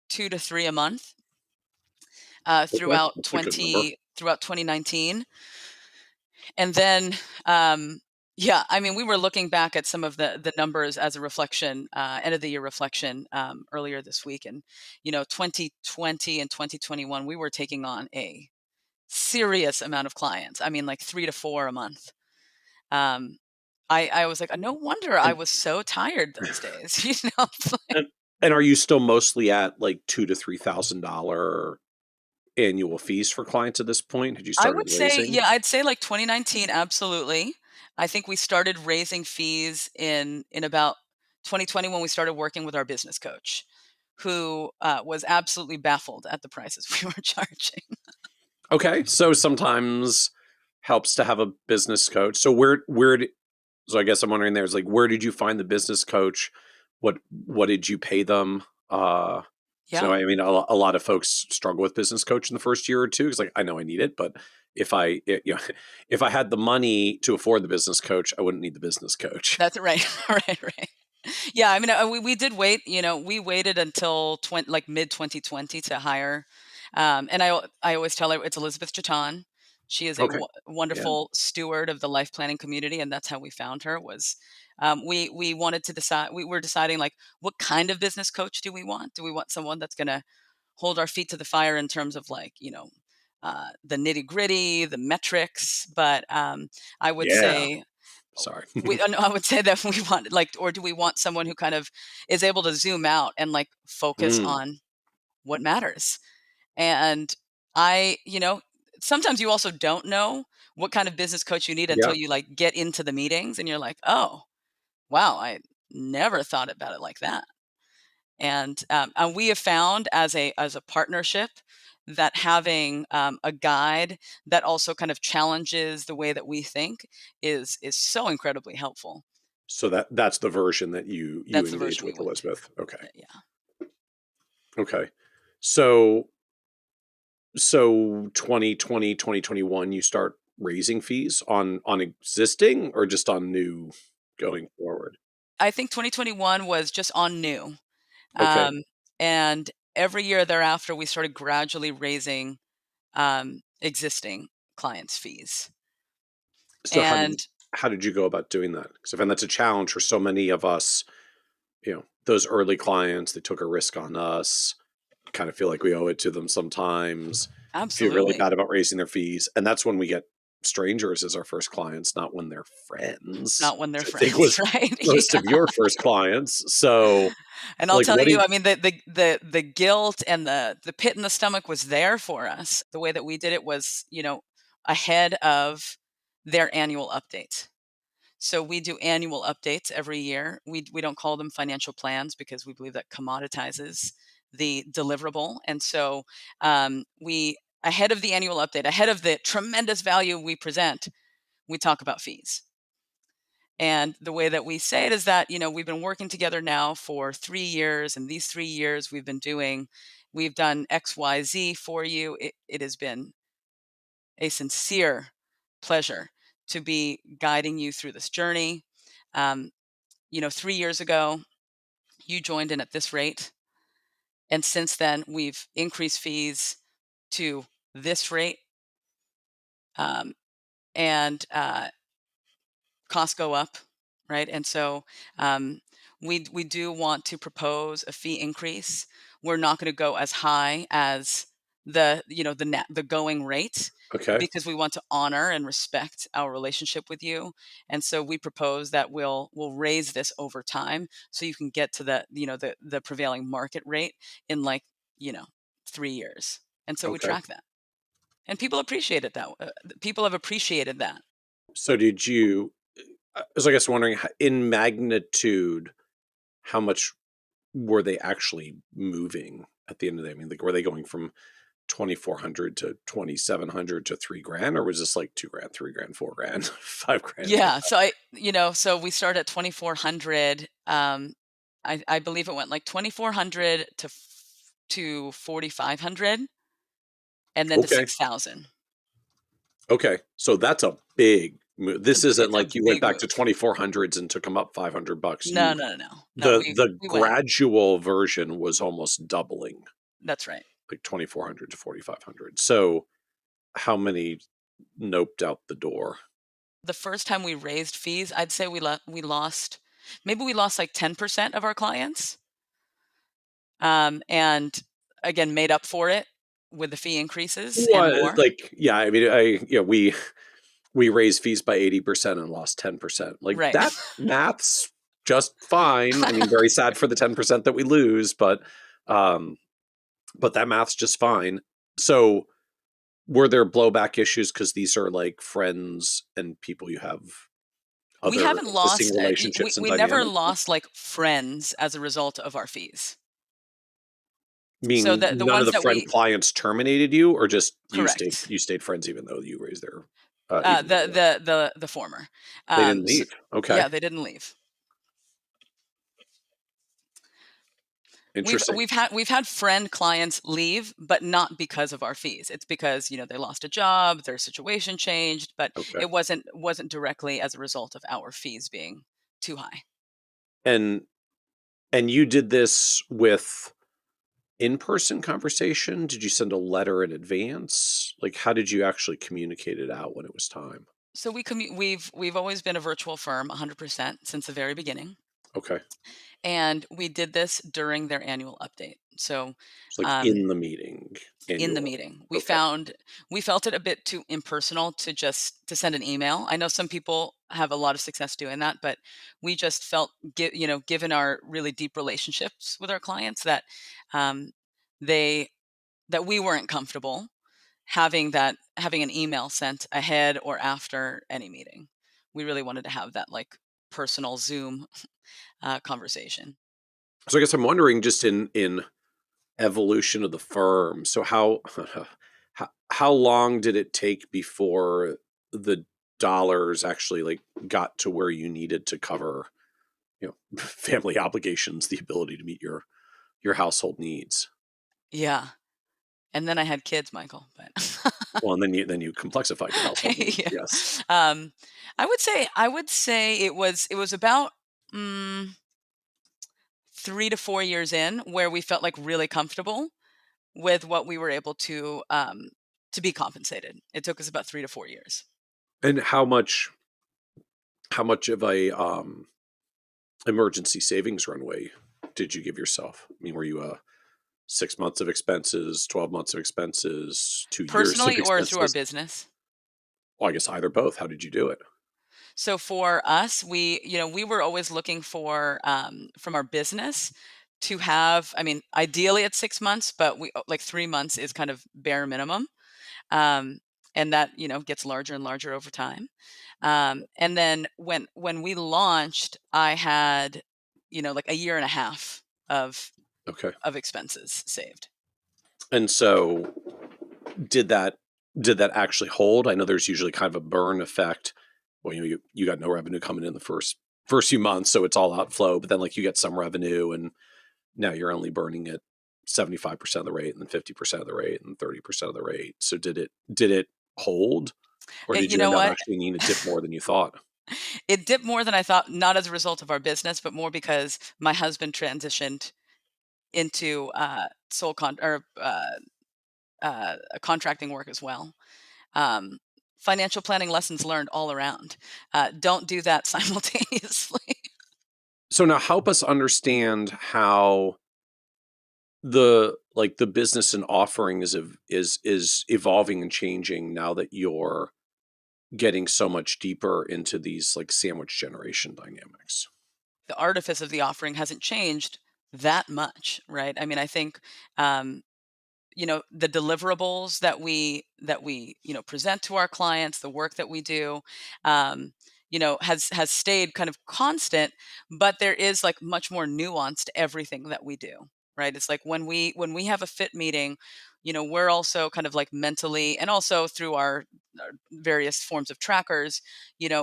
2 to 3 a month
okay, that's a good number.
throughout 2019. And then, yeah, I mean, we were looking back at some of the numbers as a reflection, end of the year reflection, earlier this week, and 2020 and 2021, we were taking on a serious amount of clients. I mean, like 3 to 4 a month. Um, I was like, no wonder I
And,
was so tired those days. It's like,
and and are you still mostly at like $2,000 to $3,000 annual fees for clients at this point? Had you
I
started
would say,
raising?
yeah, I'd say like 2019, absolutely. I think we started raising fees in about 2020 when we started working with our business coach, who was absolutely baffled at the prices we were charging.
Okay, so sometimes helps to have a business coach. So so I guess I'm wondering, there's like, where did you find the business coach? What did you pay them? So
Yeah,
I mean, a lot of folks struggle with business coach in the first year or two. It's like, I know I need it, but if I had the money to afford the business coach, I wouldn't need the business coach.
that's right, right. Yeah, I mean, we did wait. We waited until like mid 2020 to hire, and I always tell her it's Elizabeth Chaton. She is a
Okay, yeah,
wonderful steward of the life planning community, and that's how we found her. Was we wanted to decide, we were deciding like, what kind of business coach do we want? Do we want someone that's going to hold our feet to the fire in terms of like the nitty gritty, the metrics? But I would
yeah.
say
Sorry.
no, I would say that we want like, or do we want someone who kind of is able to zoom out and like focus
Mm,
on what matters? And I, sometimes you also don't know what kind of business coach you need until
Yeah.
you like get into the meetings and you're like, oh, wow, I never thought about it like that. And we have found as a partnership that having a guide that also kind of challenges the way that we think is so incredibly helpful.
So that's the version that you
That's the
engage
version we
with,
went to.
Elizabeth. Okay.
Yeah.
Okay. So 2020, 2021, you start raising fees on existing or just on new going forward?
I think 2021 was just on new.
Okay.
Um, and every year thereafter, we started gradually raising existing clients' fees.
So
And
how did you go about doing that? Because I find that's a challenge for so many of us, those early clients, they took a risk on us, kind of feel like we owe it to them sometimes, feel really
absolutely,
bad about raising their fees, and that's when we get strangers as our first clients, not when they're friends,
not when they're
which I think
friends,
was
right?
most
Yeah.
of your first clients. So,
And I'll
like,
tell
what
you,
did
I mean, the guilt and the pit in the stomach was there for us. The way that we did it was, ahead of their annual update. So we do annual updates every year. We don't call them financial plans because we believe that commoditizes the deliverable. And so we ahead of the annual update, ahead of the tremendous value we present, we talk about fees. And the way that we say it is that, we've been working together now for 3 years, and these 3 years we've done XYZ for you. It has been a sincere pleasure to be guiding you through this journey. 3 years ago, you joined in at this rate. And since then, we've increased fees to this rate. Um, and costs go up, right? And so we do want to propose a fee increase. We're not going to go as high as the going rate
okay,
because we want to honor and respect our relationship with you. And so we propose that we'll raise this over time so you can get to the prevailing market rate in like, you know, 3 years. And so we
okay.
track that. And people appreciated that. People have appreciated that.
So did you I was, I guess, wondering, in magnitude, how much were they actually moving at the end of the day? I mean, like, were they going from 2,400 to 2,700 to 3 grand, or was this like 2 grand, 3 grand, 4 grand, 5 grand?
Yeah, so we start at 2,400. I believe it went like 2,400 to 4,500, and then to
Okay.
6,000.
Okay. So that's a big move. This isn't
It's a
like you went
big
back to
move.
2,400s and took them up $500.
No,
You
no, no, no, no.
the
We went.
gradual version was almost doubling,
That's right.
like 2,400 to 4,500. So how many noped out the door?
The first time we raised fees, I'd say we lost maybe we lost like 10% of our clients, and again made up for it with the fee increases and
What?
more.
Like, yeah, I mean, we raised fees by 80% and lost 10%. Like,
Right.
that math's just fine. I mean, very sad for the 10% that we lose, um, but that math's just fine. So, were there blowback issues because these are like friends and people you have
We
other
haven't
existing
lost,
relationships and
we never
dynamics with?
lost like friends as a result of our fees. So
Meaning
the
none of
ones
the
that
friend
we
clients terminated you, or just
correct,
you stayed friends even though you raised their even though
the former,
they didn't
so,
leave? Okay,
yeah, they didn't leave.
interesting.
We've had friend clients leave, but not because of our fees. It's because they lost a job, their situation changed, but
Okay.
it wasn't directly as a result of our fees being too high.
And you did this with in-person conversation? Did you send a letter in advance? Like, how did you actually communicate it out when it was time?
So we've always been a virtual firm 100% since the very beginning.
Okay.
And we did this during their annual update. So,
It's like
um,
in the meeting,
in the
annual.
meeting,
Okay.
we felt it a bit too impersonal to send an email. I know some people have a lot of success doing that, but we just felt, given our really deep relationships with our clients, that um, they that we weren't comfortable having an email sent ahead or after any meeting. We really wanted to have that like personal Zoom conversation.
So I guess I'm wondering, just in evolution of the firm. So how how long did it take before the dollars actually like got to where you needed to cover, family obligations, the ability to meet your household needs?
Yeah. And then I had kids, Michael, but
Well, and then you complexified your household needs.
yeah.
Yes.
Um, I would say it was about mm, 3 to 4 years in where we felt like really comfortable with what we were able to be compensated. It took us about 3 to 4 years.
And how much of a emergency savings runway did you give yourself? I mean, were you 6 months of expenses, 12 months of expenses, 2 years of
Personally or through our
expenses?
business.
Well, I guess either both. How did you do it?
So for us, we were always looking for from our business to have, I mean, ideally it's 6 months, but we like 3 months is kind of bare minimum. Um, and that, gets larger and larger over time. And then when we launched, I had, like a year and a half of
Okay.
expenses saved.
And so did that did that actually hold? I know there's usually kind of a burn effect. Well, you got no revenue coming in the first few months, so it's all outflow, but then like you get some revenue and now you're only burning at 75% of the rate and then 50% of the rate and 30% of the rate. So did it hold, or did
You
you
know
end up
what?
actually needing to dip more than you thought?
It dipped more than I thought, not as a result of our business, but more because my husband transitioned into sole con or contracting work as well. Um, Financial planning lessons learned all around. Don't do that simultaneously.
So now help us understand how the business and offering is evolving and changing now that you're getting so much deeper into these like sandwich generation dynamics.
The artifice of the offering hasn't changed that much, right? I mean, I think um, the deliverables that we present to our clients, the work that we do, um, has stayed kind of constant, but there is like much more nuance to everything that we do, right? It's like when we have a fit meeting, we're also kind of like mentally, and also through our various forms of trackers,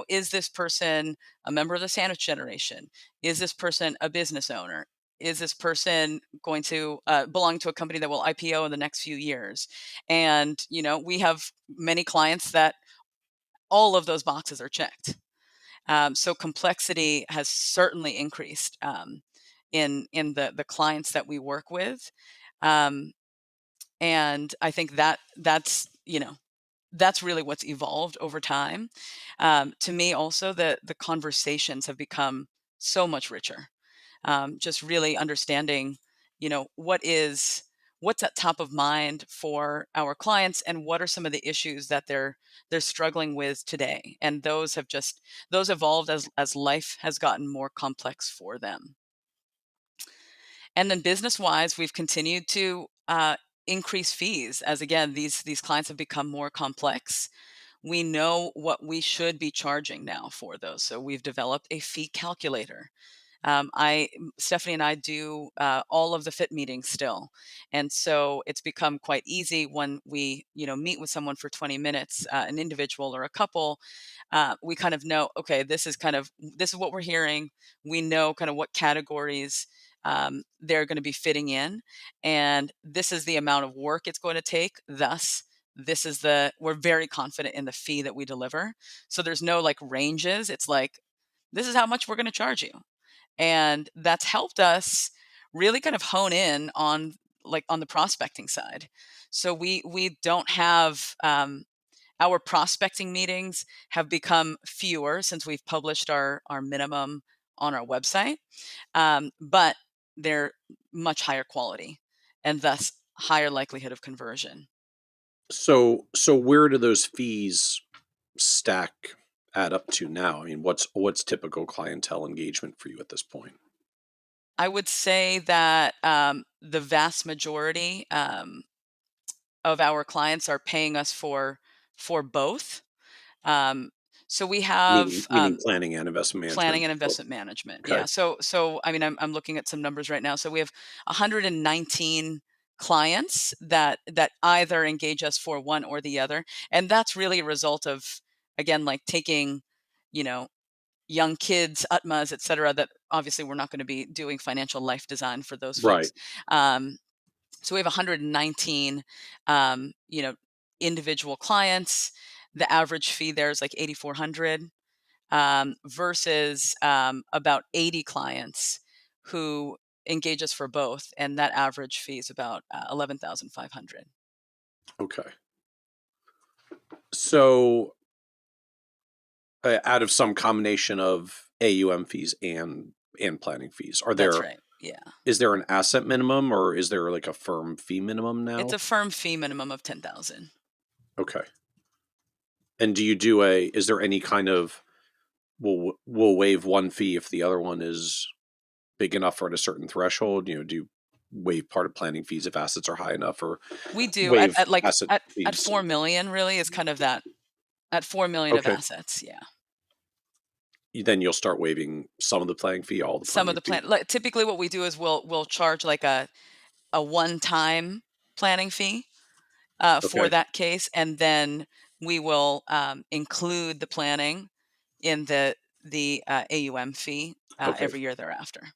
is this person a member of the sandwich generation? Is this person a business owner? Is this person going to belong to a company that will IPO in the next few years? And, we have many clients that all of those boxes are checked. So complexity has certainly increased in the clients that we work with. Um, and I think that's really what's evolved over time. To me, also, the conversations have become so much richer. Just really understanding, what's at top of mind for our clients, and what are some of the issues that they're struggling with today. And those evolved as life has gotten more complex for them. And then business wise, we've continued to increase fees as, again, these clients have become more complex. We know what we should be charging now for those, so we've developed a fee calculator. Stephanie and I do all of the fit meetings still, and so it's become quite easy when we, meet with someone for 20 minutes, an individual or a couple. We kind of know, okay, this is what we're hearing. We know kind of what categories they're going to be fitting in, and this is the amount of work it's going to take. Thus, we're very confident in the fee that we deliver. So there's no like ranges. It's like, this is how much we're going to charge you. And that's helped us really kind of hone in on the prospecting side. So we don't have our prospecting meetings have become fewer since we've published our minimum on our website, but they're much higher quality and thus higher likelihood of conversion.
So where do those fees stack add up to now? I mean, what's typical clientele engagement for you at this point?
I would say that the vast majority, of our clients are paying us for both. So we have
Meaning planning and investment
planning
management.
and investment management.
Okay.
Yeah. So I mean, I'm looking at some numbers right now. So we have 119 clients that either engage us for one or the other, and that's really a result of, again, like taking, you know, young kids, UTMAs, et cetera, that obviously we're not going to be doing financial life design for those
Right.
folks. So we have 119, individual clients. The average fee there is like 8,400, versus about 80 clients who engage us for both, and that average fee is about 11,500.
Okay. So out of some combination of AUM fees and planning fees,
That's right. Yeah.
is there an asset minimum, or is there like a firm fee minimum
It's
now?
a firm fee minimum of 10,000.
Okay. And is there any kind of, we'll waive one fee if the other one is big enough or at a certain threshold? Do you waive part of planning fees if assets are high enough, or
We do
waive
at like
asset
at
fees?
4 million, really is kind of that, at 4 million of
Okay.
assets. Yeah.
Then you'll start waiving some of the planning fee, all the
Some of
planning
the
fee.
plan, like, typically what we do is we'll charge like a one-time planning fee for
Okay.
that case, and then we will include the planning in the AUM fee
Okay.
every year thereafter.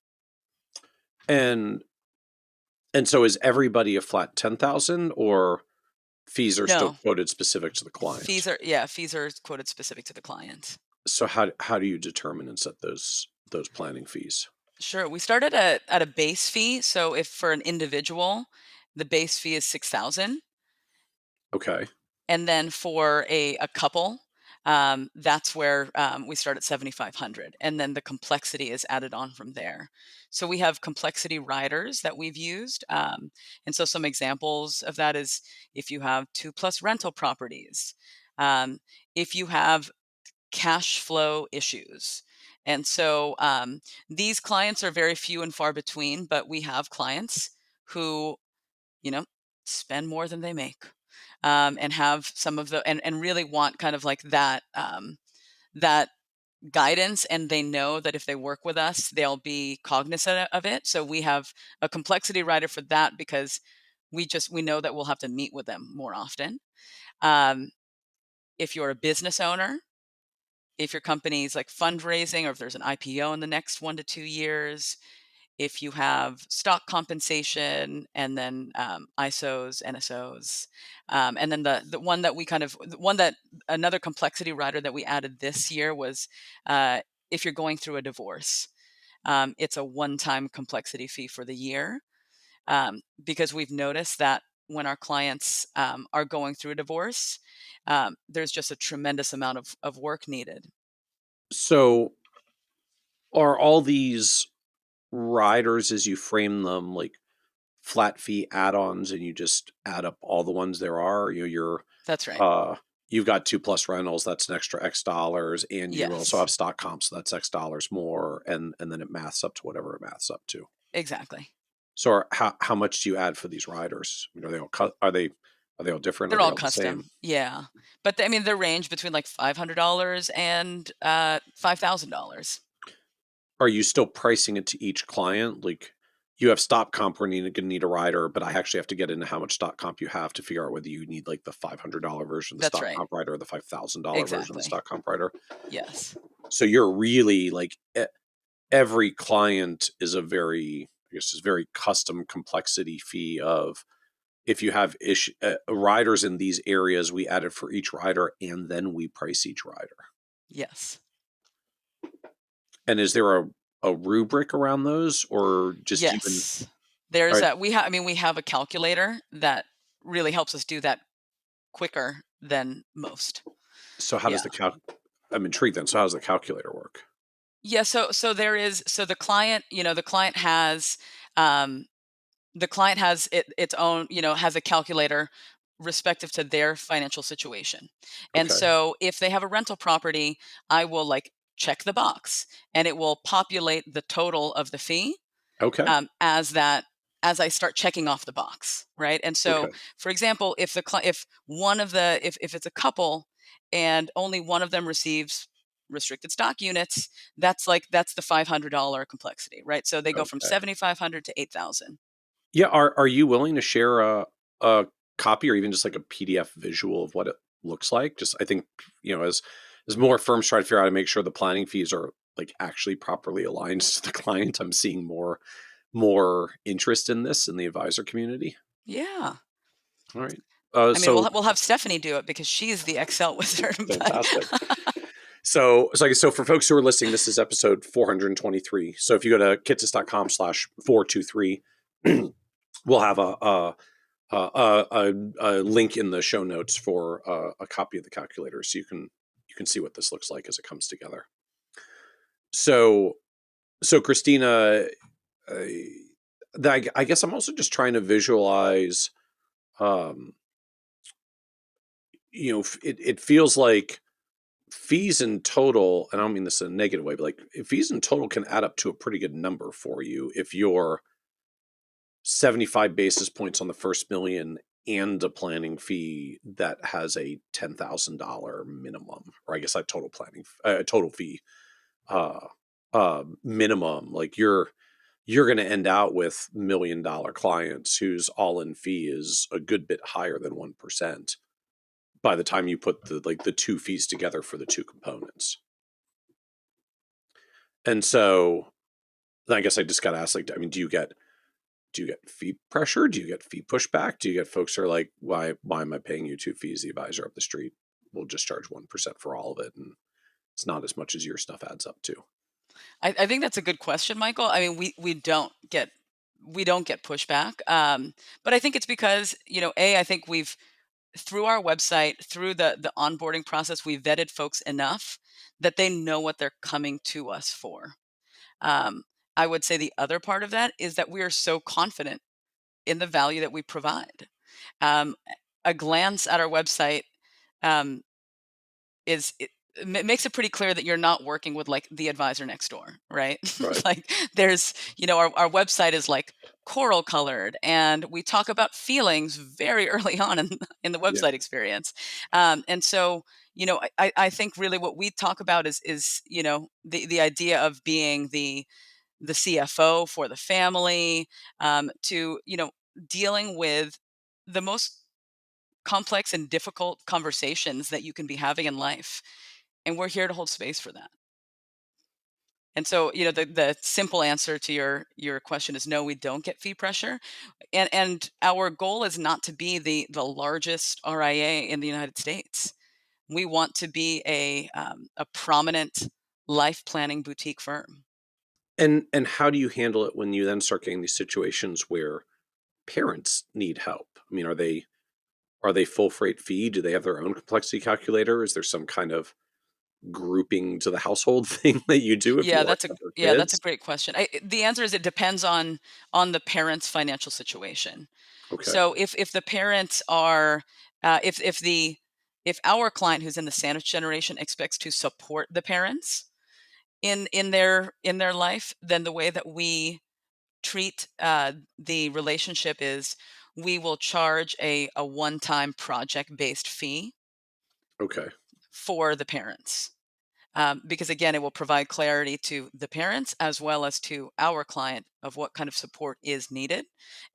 And so is everybody a flat 10,000, or fees are still
No,
quoted specific to the client?
fees are quoted specific to the client.
So how do you determine and set those planning fees?
Sure, we start at a base fee. So if for an individual, the base fee is 6,000.
Okay.
And then for a couple, that's where we start at 7,500, and then the complexity is added on from there. So we have complexity riders that we've used, and so some examples of that is if you have 2+ rental properties, um, if you have cash flow issues. And so these clients are very few and far between, but we have clients who, you know, spend more than they make, and have some of the, and really want kind of like that, that guidance. And they know that if they work with us, they'll be cognizant of it. So we have a complexity rider for that, because we know that we'll have to meet with them more often. Um, if you're a business owner, if your company's like fundraising, or if there's an IPO in the next 1 to 2 years, if you have stock compensation, and then ISOs, NSOs, and then the one that we kind of, the one that, another complexity rider that we added this year was if you're going through a divorce, it's a one-time complexity fee for the year, because we've noticed that when our clients are going through a divorce, there's just a tremendous amount of work needed.
So are all these riders, as you frame them, like flat fee add-ons, and you just add up all the ones there are?
That's right.
Uh, you've got 2+ rentals, that's an extra X dollars, and you also
Yes,
have stock comps, so that's X dollars more, and then it maths up to whatever it maths up to.
exactly.
So how much do you add for these riders? Are they all are they all different? Are
They're
they
all
all the same?
custom, yeah. But I mean, they range between like $500 and $5,000.
Are you still pricing it to each client? Like, you have stock comp where you're gonna need a rider, but I actually have to get into how much stock comp you have to figure out whether you need like the $500 version of the
That's
stock
right.
comp rider or the $5,000 version of the
Exactly.
stock comp rider.
Yes.
So you're really like, every client is is very custom complexity fee of, if you have riders in these areas, we add it for each rider, and then we price each rider.
Yes.
And is there a rubric around those, or just even,
Yes.
all
There's
right?
a we have a calculator that really helps us do that quicker than most.
So how does
Yeah.
the I'm intrigued then. So how does the calculator work?
Yeah, so there is, so the client, um the client has its own, has a calculator respective to their financial situation. And
Okay.
so if they have a rental property, I will like check the box, and it will populate the total of the fee
Okay.
as that as I start checking off the box, right? And so,
Okay.
for example, if it's a couple and only one of them receives restricted stock units, that's the $500 complexity, right? So they go from
Okay.
7,500 to 8,000.
Yeah. Are you willing to share a copy or even just like a PDF visual of what it looks like? Just I think, as more firms try to figure out how to make sure the planning fees are like actually properly aligned to the client, I'm seeing more interest in this in the advisor community.
Yeah.
All right.
I mean,
So
we'll have Stephanie do it because she's the Excel wizard.
fantastic. So for folks who are listening, this is episode 423. So if you go to kitsis.com/423, we'll have a link in the show notes for a copy of the calculator, so you can see what this looks like as it comes together. So Christina, I guess I'm also just trying to visualize. Um, it feels like fees in total, and I don't mean this in a negative way, but like fees in total can add up to a pretty good number for you if you're 75 basis points on the first million and a planning fee that has a $10,000 minimum, or I guess a total fee uh, minimum. Like you're going to end out with $1 million clients whose all-in fee is a good bit higher than 1% by the time you put the two fees together for the two components. And so I guess I just got to ask, like, I mean, do you get fee pressure? Do you get fee pushback? Do you get folks who are like, why am I paying you two fees? The advisor up the street will just charge 1% for all of it, and it's not as much as your stuff adds up to.
I think that's a good question, Michael. I mean, we don't get pushback, but I think it's because I think we've through our website, through the onboarding process, we vetted folks enough that they know what they're coming to us for. I would say the other part of that is that we are so confident in the value that we provide. Um, a glance at our website um, makes it pretty clear that you're not working with like the advisor next door, right?
Right.
Like there's, our website is like coral colored, and we talk about feelings very early on in the
Yeah.
website experience. And so, I think really what we talk about is the idea of being the CFO for the family, to dealing with the most complex and difficult conversations that you can be having in life, and we're here to hold space for that. And so, the simple answer to your question is no, we don't get fee pressure, and our goal is not to be the largest RIA in the United States. We want to be a prominent life planning boutique firm.
And how do you handle it when you then start getting these situations where parents need help? I mean, are they full freight fee? Do they have their own complexity calculator? Is there some kind of grouping to the household thing that you do if you already have their
That's a
kids?
great question. The answer is it depends on the parent's financial situation.
Okay.
So if the parents are if our client who's in the sandwich generation expects to support the parents in their life, then the way that we treat the relationship is we will charge a one-time project-based fee
Okay.
for the parents. Because again, it will provide clarity to the parents as well as to our client of what kind of support is needed,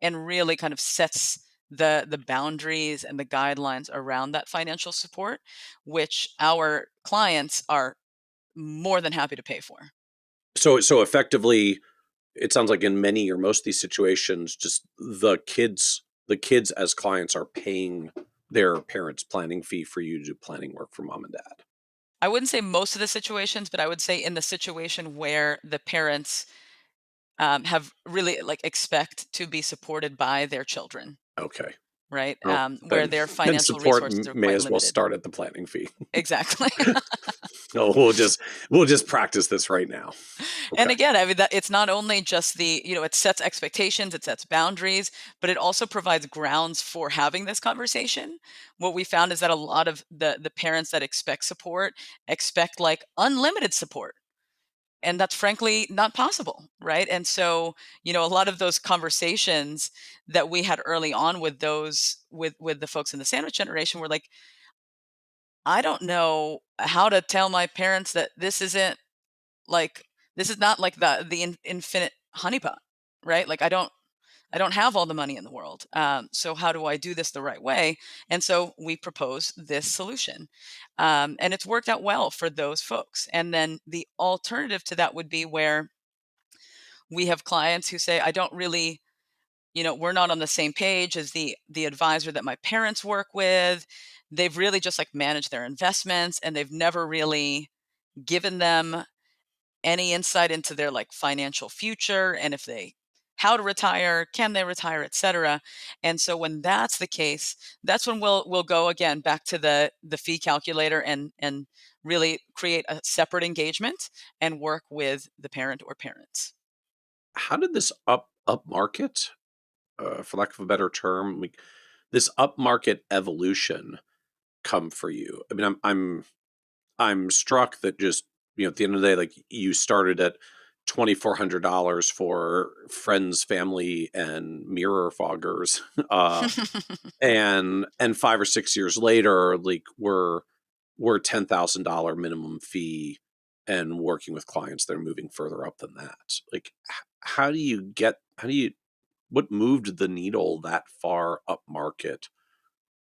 and really kind of sets the boundaries and the guidelines around that financial support, which our clients are more than happy to pay for.
So effectively, it sounds like in many or most of these situations, just the kids as clients are paying their parents' planning fee for you to do planning work for mom and dad.
I wouldn't say most of the situations, but I would say in the situation where the parents have really like expect to be supported by their children,
Okay.
right?
Well,
Where
then
their
then
financial
support
resources are
may
quite
as well
limited.
start at the planning fee.
Exactly.
No, we'll just practice this right now.
And
Okay.
again, I mean, that it's not only just it sets expectations, it sets boundaries, but it also provides grounds for having this conversation. What we found is that a lot of the parents that expect support expect like unlimited support. and that's frankly not possible, right? And so, a lot of those conversations that we had early on with the folks in the sandwich generation were like, I don't know how to tell my parents that this is not like the infinite honeypot, right? Like I don't have all the money in the world. So how do I do this the right way? And so we propose this solution. And it's worked out well for those folks. And then the alternative to that would be where we have clients who say, I don't really, we're not on the same page as the advisor that my parents work with. They've really just like managed their investments, and they've never really given them any insight into their like financial future, and if they how to retire, can they retire, et cetera. And so when that's the case, that's when we'll go again back to the fee calculator and really create a separate engagement and work with the parent or parents.
How did this up market, for lack of a better term, like this upmarket evolution come for you? I mean, I'm struck that just, at the end of the day, like you started at $2,400 for friends, family, and mirror foggers, and 5 or 6 years later, like we're $10,000 minimum fee, and working with clients that are moving further up than that. Like, how do you what moved the needle that far up market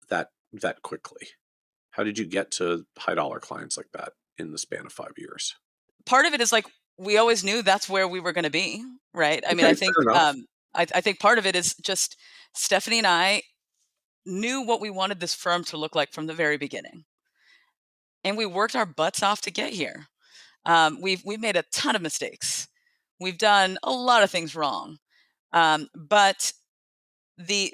that quickly? How did you get to high dollar clients like that in the span of 5 years?
Part of it is like we always knew that's where we were going to be, right? I mean,
Okay, fair enough.
I think part of it is just Stephanie and I knew what we wanted this firm to look like from the very beginning, and we worked our butts off to get here. We've made a ton of mistakes. We've done a lot of things wrong, but the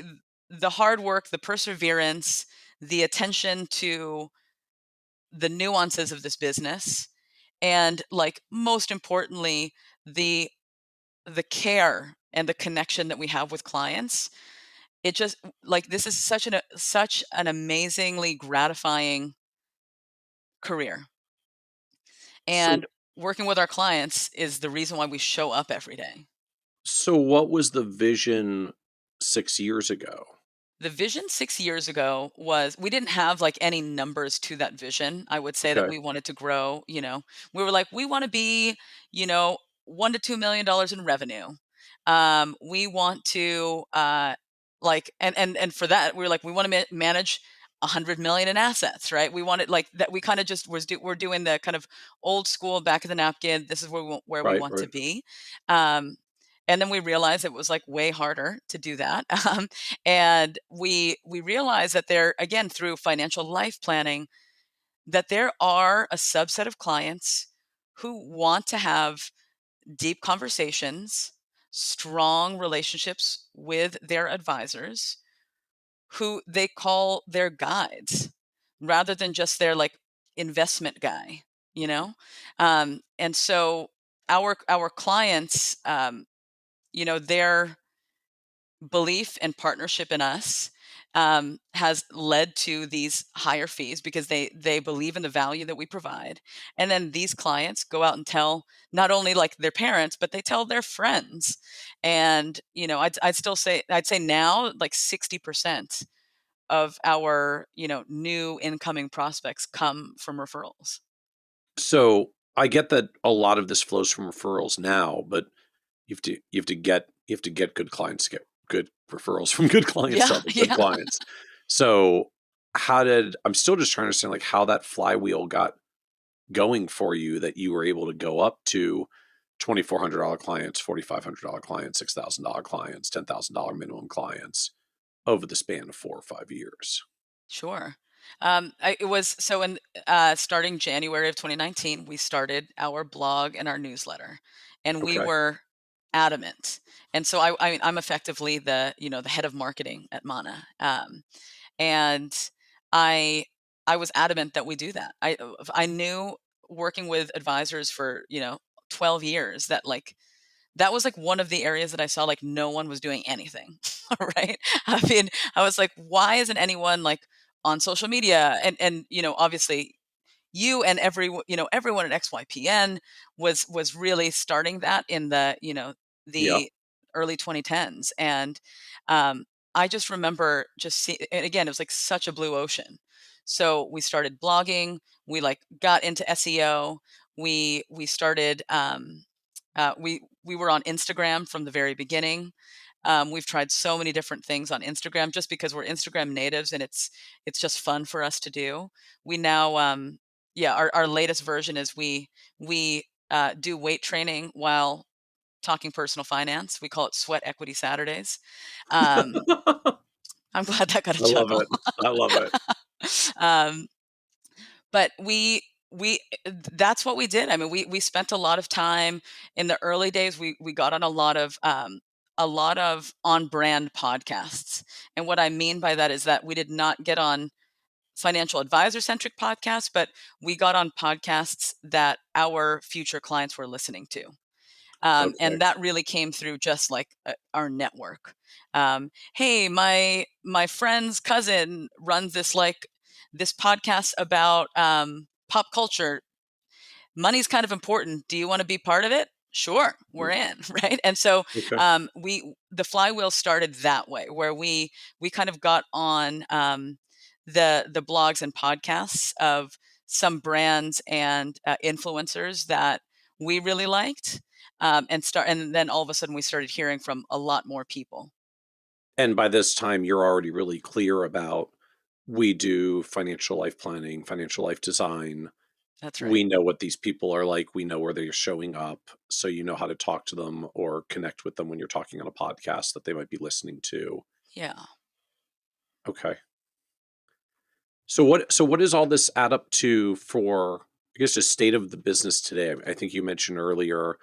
the hard work, the perseverance, the attention to the nuances of this business, and like most importantly, the the care and the connection that we have with clients. It just like this is such an amazingly gratifying career,
So
and working with our clients is the reason why we show up every day.
so what was the vision 6 years ago?
The vision 6 years ago was we didn't have like any numbers to that vision. I would say that
Okay,
we wanted to grow, we were like, we want to be, 1 to $2 million in revenue. We want to, like, and for that, we were like, we want to manage 100 million in assets, right? We wanted like that. We kind of just we're doing the kind of old school back of the napkin. This is where we
right,
want to
right.
be. Um, and then we realized it was like way harder to do that. And we realize that there, again, through financial life planning, that there are a subset of clients who want to have deep conversations, strong relationships with their advisors, who they call their guides rather than just their like investment guy, you know? And so our clients, their belief and partnership in us has led to these higher fees because they believe in the value that we provide. And then these clients go out and tell not only like their parents, but they tell their friends. And I'd say now like 60% of our new incoming prospects come from referrals.
So I get that a lot of this flows from referrals now, but you have to get good clients to get good referrals from good clients to
Yeah,
other good
yeah.
clients. So I'm still just trying to understand like how that flywheel got going for you, that you were able to go up to $2,400 clients, $4,500 clients, $6,000 clients, $10,000 minimum clients over the span of 4 or 5 years.
Sure. It was so in starting January of 2019, we started our blog and our newsletter, and we
Okay.
were adamant. And so I'm effectively the head of marketing at Mana, and I I was adamant that we do that. I knew, working with advisors for 12 years, that like that was like one of the areas that I saw like no one was doing anything, right? I mean, I was like, why isn't anyone like on social media? And obviously, you and everyone at XYPN was really starting that in
Yeah.
the early 2010s. And um, I just remember and again, it was like such a blue ocean. So we started blogging, we like got into SEO, we started we were on Instagram from the very beginning. We've tried so many different things on Instagram just because we're Instagram natives and it's just fun for us to do. We now, yeah, our latest version is we do weight training while talking personal finance. We call it Sweat Equity Saturdays. Um,
I
I'm glad that got a
love
chuckle.
it. I love it.
um, but we that's what we did. I mean, we spent a lot of time in the early days. We got on a lot of on brand podcasts. And what I mean by that is that we did not get on financial advisor centric podcasts, but we got on podcasts that our future clients were listening to.
Okay.
And that really came through just like our network. Hey, my friend's cousin runs this podcast about pop culture. Money's kind of important. Do you want to be part of it? Sure, we're in, right? And so
Okay.
the flywheel started that way, where we kind of got on the blogs and podcasts of some brands and influencers that we really liked, and then all of a sudden we started hearing from a lot more people.
And by this time, you're already really clear about we do financial life planning, financial life design.
That's right.
We know what these people are like. We know where they're showing up. So you know how to talk to them or connect with them when you're talking on a podcast that they might be listening to.
Yeah.
Okay. So what does all this add up to for, I guess, just state of the business today? I think you mentioned earlier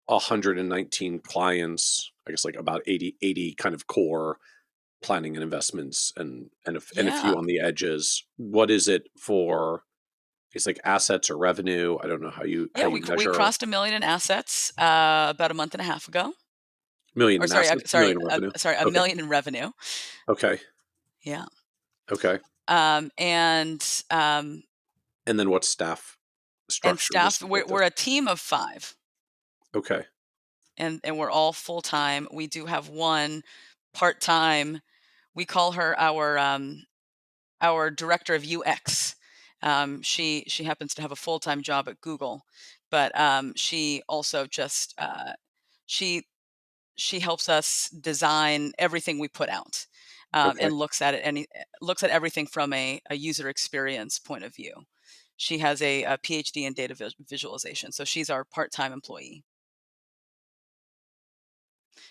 119 clients, I guess like about 80 kind of core planning and investments and a few
Yeah.
on the edges. What is it for? It's like assets or revenue. I don't know how
Yeah,
you
we
measure
crossed a million in assets about a month and a half ago.
million
Or
in assets, million in revenue.
sorry, a
Okay.
million in revenue.
Okay.
Yeah.
Okay.
Um, and um,
And then what's staff
and
structure to
staff,
support this?
we're a team of 5,
Okay.
and we're all full time. We do have one part time. We call her our director of UX. She happens to have a full time job at Google, but she also just she she helps us design everything we put out,
Okay.
and looks at everything from a user experience point of view. She has a PhD in data visualization, so she's our part-time employee.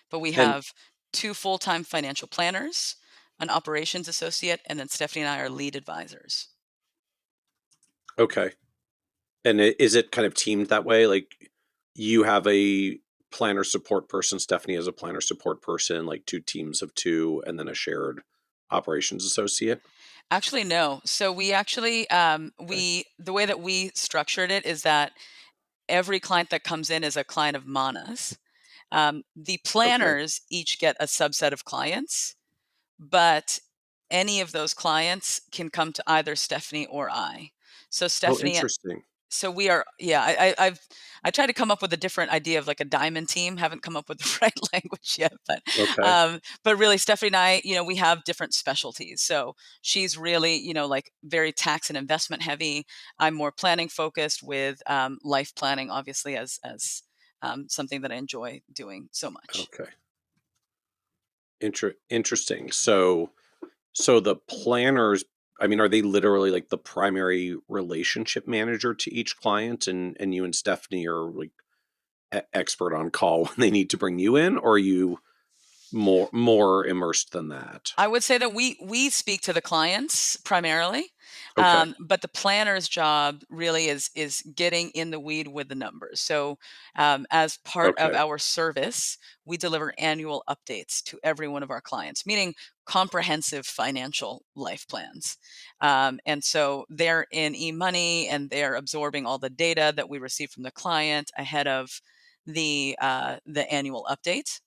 But we
And
have 2 full-time financial planners, an operations associate, and then Stephanie and I are lead advisors.
okay. And is it kind of teamed that way? Like you have a planner support person, Stephanie has a planner support person, like two teams of two, and then a shared operations associate.
Actually, no. So we actually
Okay.
we the way that we structured it is that every client that comes in is a client of Mana's. The
Okay.
planners each get a subset of clients, but any of those clients can come to either Stephanie or I. So
Oh,
Stephanie,
interesting.
so we are, yeah. I tried to come up with a different idea of like a diamond team. Haven't come up with the right language yet,
Okay.
but really, Stephanie and I, we have different specialties. So she's really, like very tax and investment heavy. I'm more planning focused with life planning, obviously, as something that I enjoy doing so much.
Okay. Interesting. So the planners, I mean, are they literally like the primary relationship manager to each client, and you and Stephanie are like expert on call when they need to bring you in, or are you more immersed than that?
I would say that we speak to the clients primarily,
Okay.
but the planner's job really is getting in the weed with the numbers. So, as part of
Okay.
our service, we deliver annual updates to every one of our clients, meaning comprehensive financial life plans. And so they're in eMoney and they're absorbing all the data that we receive from the client ahead of the annual update.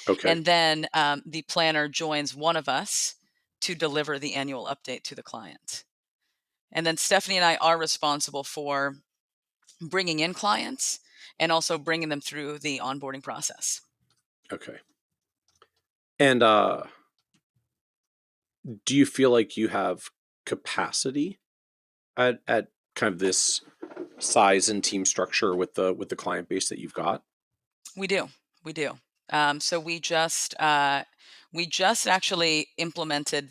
Okay.
And then the planner joins one of us to deliver the annual update to the client. And then Stephanie and I are responsible for bringing in clients and also bringing them through the onboarding process.
Okay. And do you feel like you have capacity at kind of this size and team structure with the client base that you've got?
We do. We do. So we just actually implemented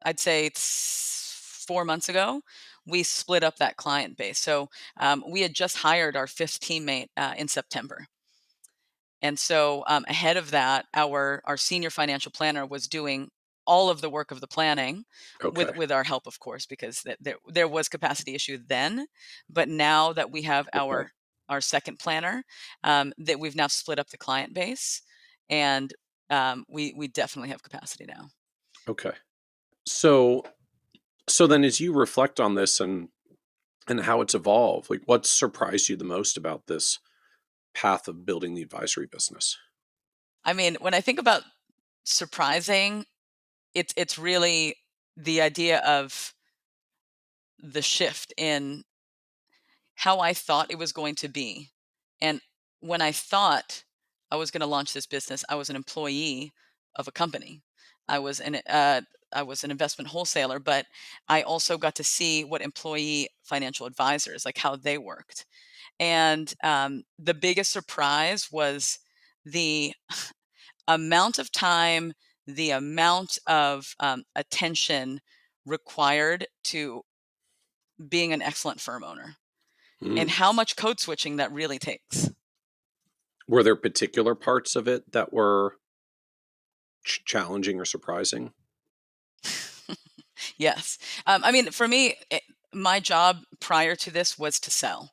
I'd say it's 4 months ago, we split up that client base. So we had just hired our fifth teammate in September. And so ahead of that, our senior financial planner was doing all of the work of the planning
Okay.
with our help, of course, because there was capacity issue then. But now that we have
Okay.
our second planner, that we've now split up the client base, and we definitely have capacity now.
Okay. So so then as you reflect on this and how it's evolved, like what surprised you the most about this path of building the advisory business?
I mean, when I think about surprising, it's really the idea of the shift in how I thought it was going to be. And when I thought I was going to launch this business, I was an employee of a company. I was an I was an investment wholesaler, but I also got to see what employee financial advisors, like how they worked. And the biggest surprise was the amount of time, the amount of attention required to being an excellent firm owner, and
Mm.
how much code switching that really takes.
Were there particular parts of it that were challenging or surprising?
Yes. I mean, for me, my job prior to this was to sell,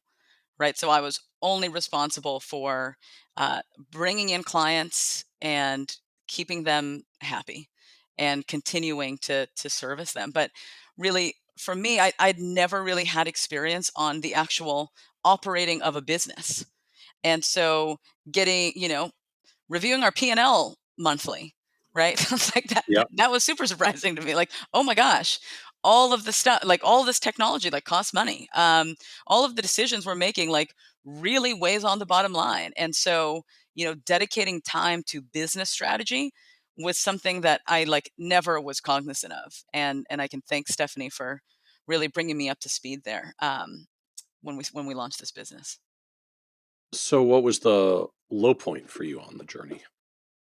right? So I was only responsible for uh, bringing in clients and keeping them happy and continuing to service them. But really, for me, I'd never really had experience on the actual operating of a business. And so getting, reviewing our P&L monthly, right? It's like
Yeah.
that was super surprising to me. Like, oh my gosh, all of the stuff, like all this technology, like costs money. All of the decisions we're making, like really weighs on the bottom line. And so, dedicating time to business strategy was something that I like never was cognizant of. And I can thank Stephanie for really bringing me up to speed there when we launched this business.
So what was the low point for you on the journey?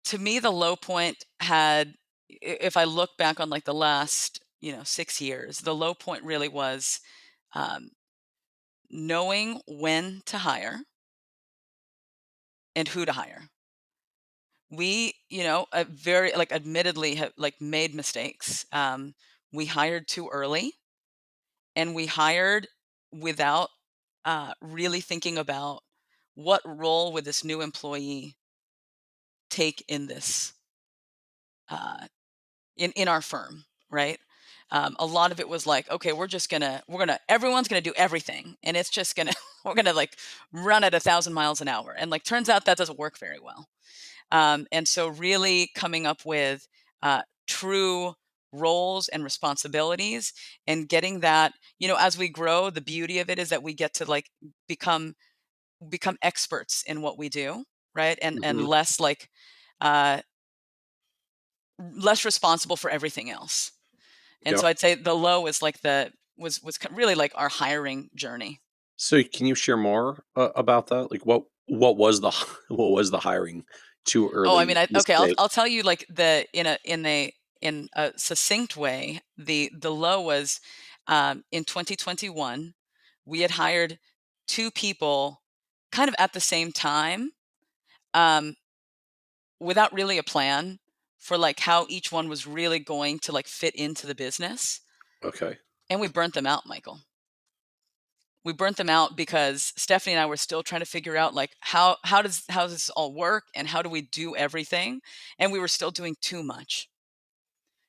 To me, the low point if I look back on like the last 6 years, the low point really was um, knowing when to hire and who to hire. We, very like admittedly have like made mistakes. We hired too early, and we hired without really thinking about what role would this new employee take in this uh, in our firm, right? A lot of it was like, okay, everyone's gonna do everything, and it's just gonna we're gonna like run at 1,000 miles an hour, and like turns out that doesn't work very well. And so really coming up with true roles and responsibilities, and getting that, as we grow, the beauty of it is that we get to like become experts in what we do, right? And
Hmm.
less like uh, less responsible for everything else. And
Yeah.
so I'd say the low is like really like our hiring journey.
So can you share more about that? Like what was the what was the hiring too
Oh, I
early
mean, okay,
mistake?
I'll tell you like in a succinct way. The low was in 2021, we had hired two people kind of at the same time, um, without really a plan for like how each one was really going to like fit into the business,
Okay.
and we burnt them out, Michael. We burnt them out because Stephanie and I were still trying to figure out like how does this all work, and how do we do everything, and we were still doing too much.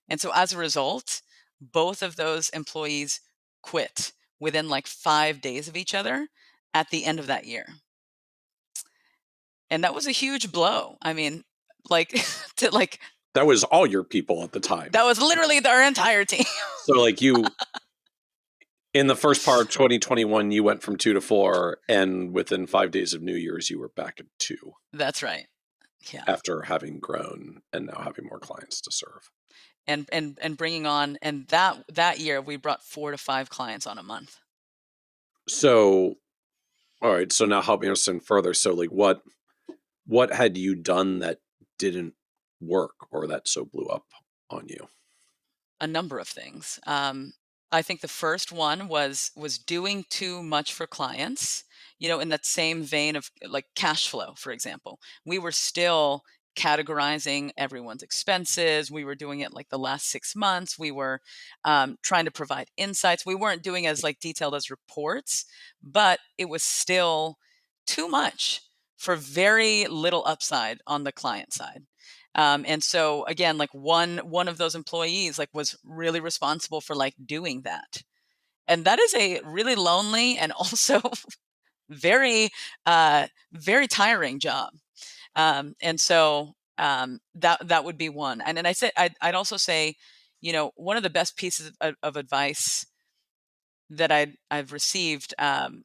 And so as a result, both of those employees quit within like 5 days of each other at the end of that year. And that was a huge blow. I mean, like to like
That was all your people at the time.
that was literally our entire team.
So like In the first part of 2021, you went from 2 to 4, and within 5 days of New Year's, you were back at 2
That's right. Yeah.
after having grown and now having more clients to serve.
And bringing on, and that year we brought 4 to 5 clients on a month.
So, all right. So now help me understand further. So, like, what had you done that didn't work or that so blew up on you?
A number of things. I think the first one was doing too much for clients. In that same vein of like cash flow, for example, we were still categorizing everyone's expenses. We were doing it like the last 6 months. We were trying to provide insights. We weren't doing as like detailed as reports, but it was still too much for very little upside on the client side. And so again, like one of those employees like was really responsible for like doing that. And that is a really lonely and also very very tiring job. And so that would be one. And then I'd also say, one of the best pieces of advice that I've received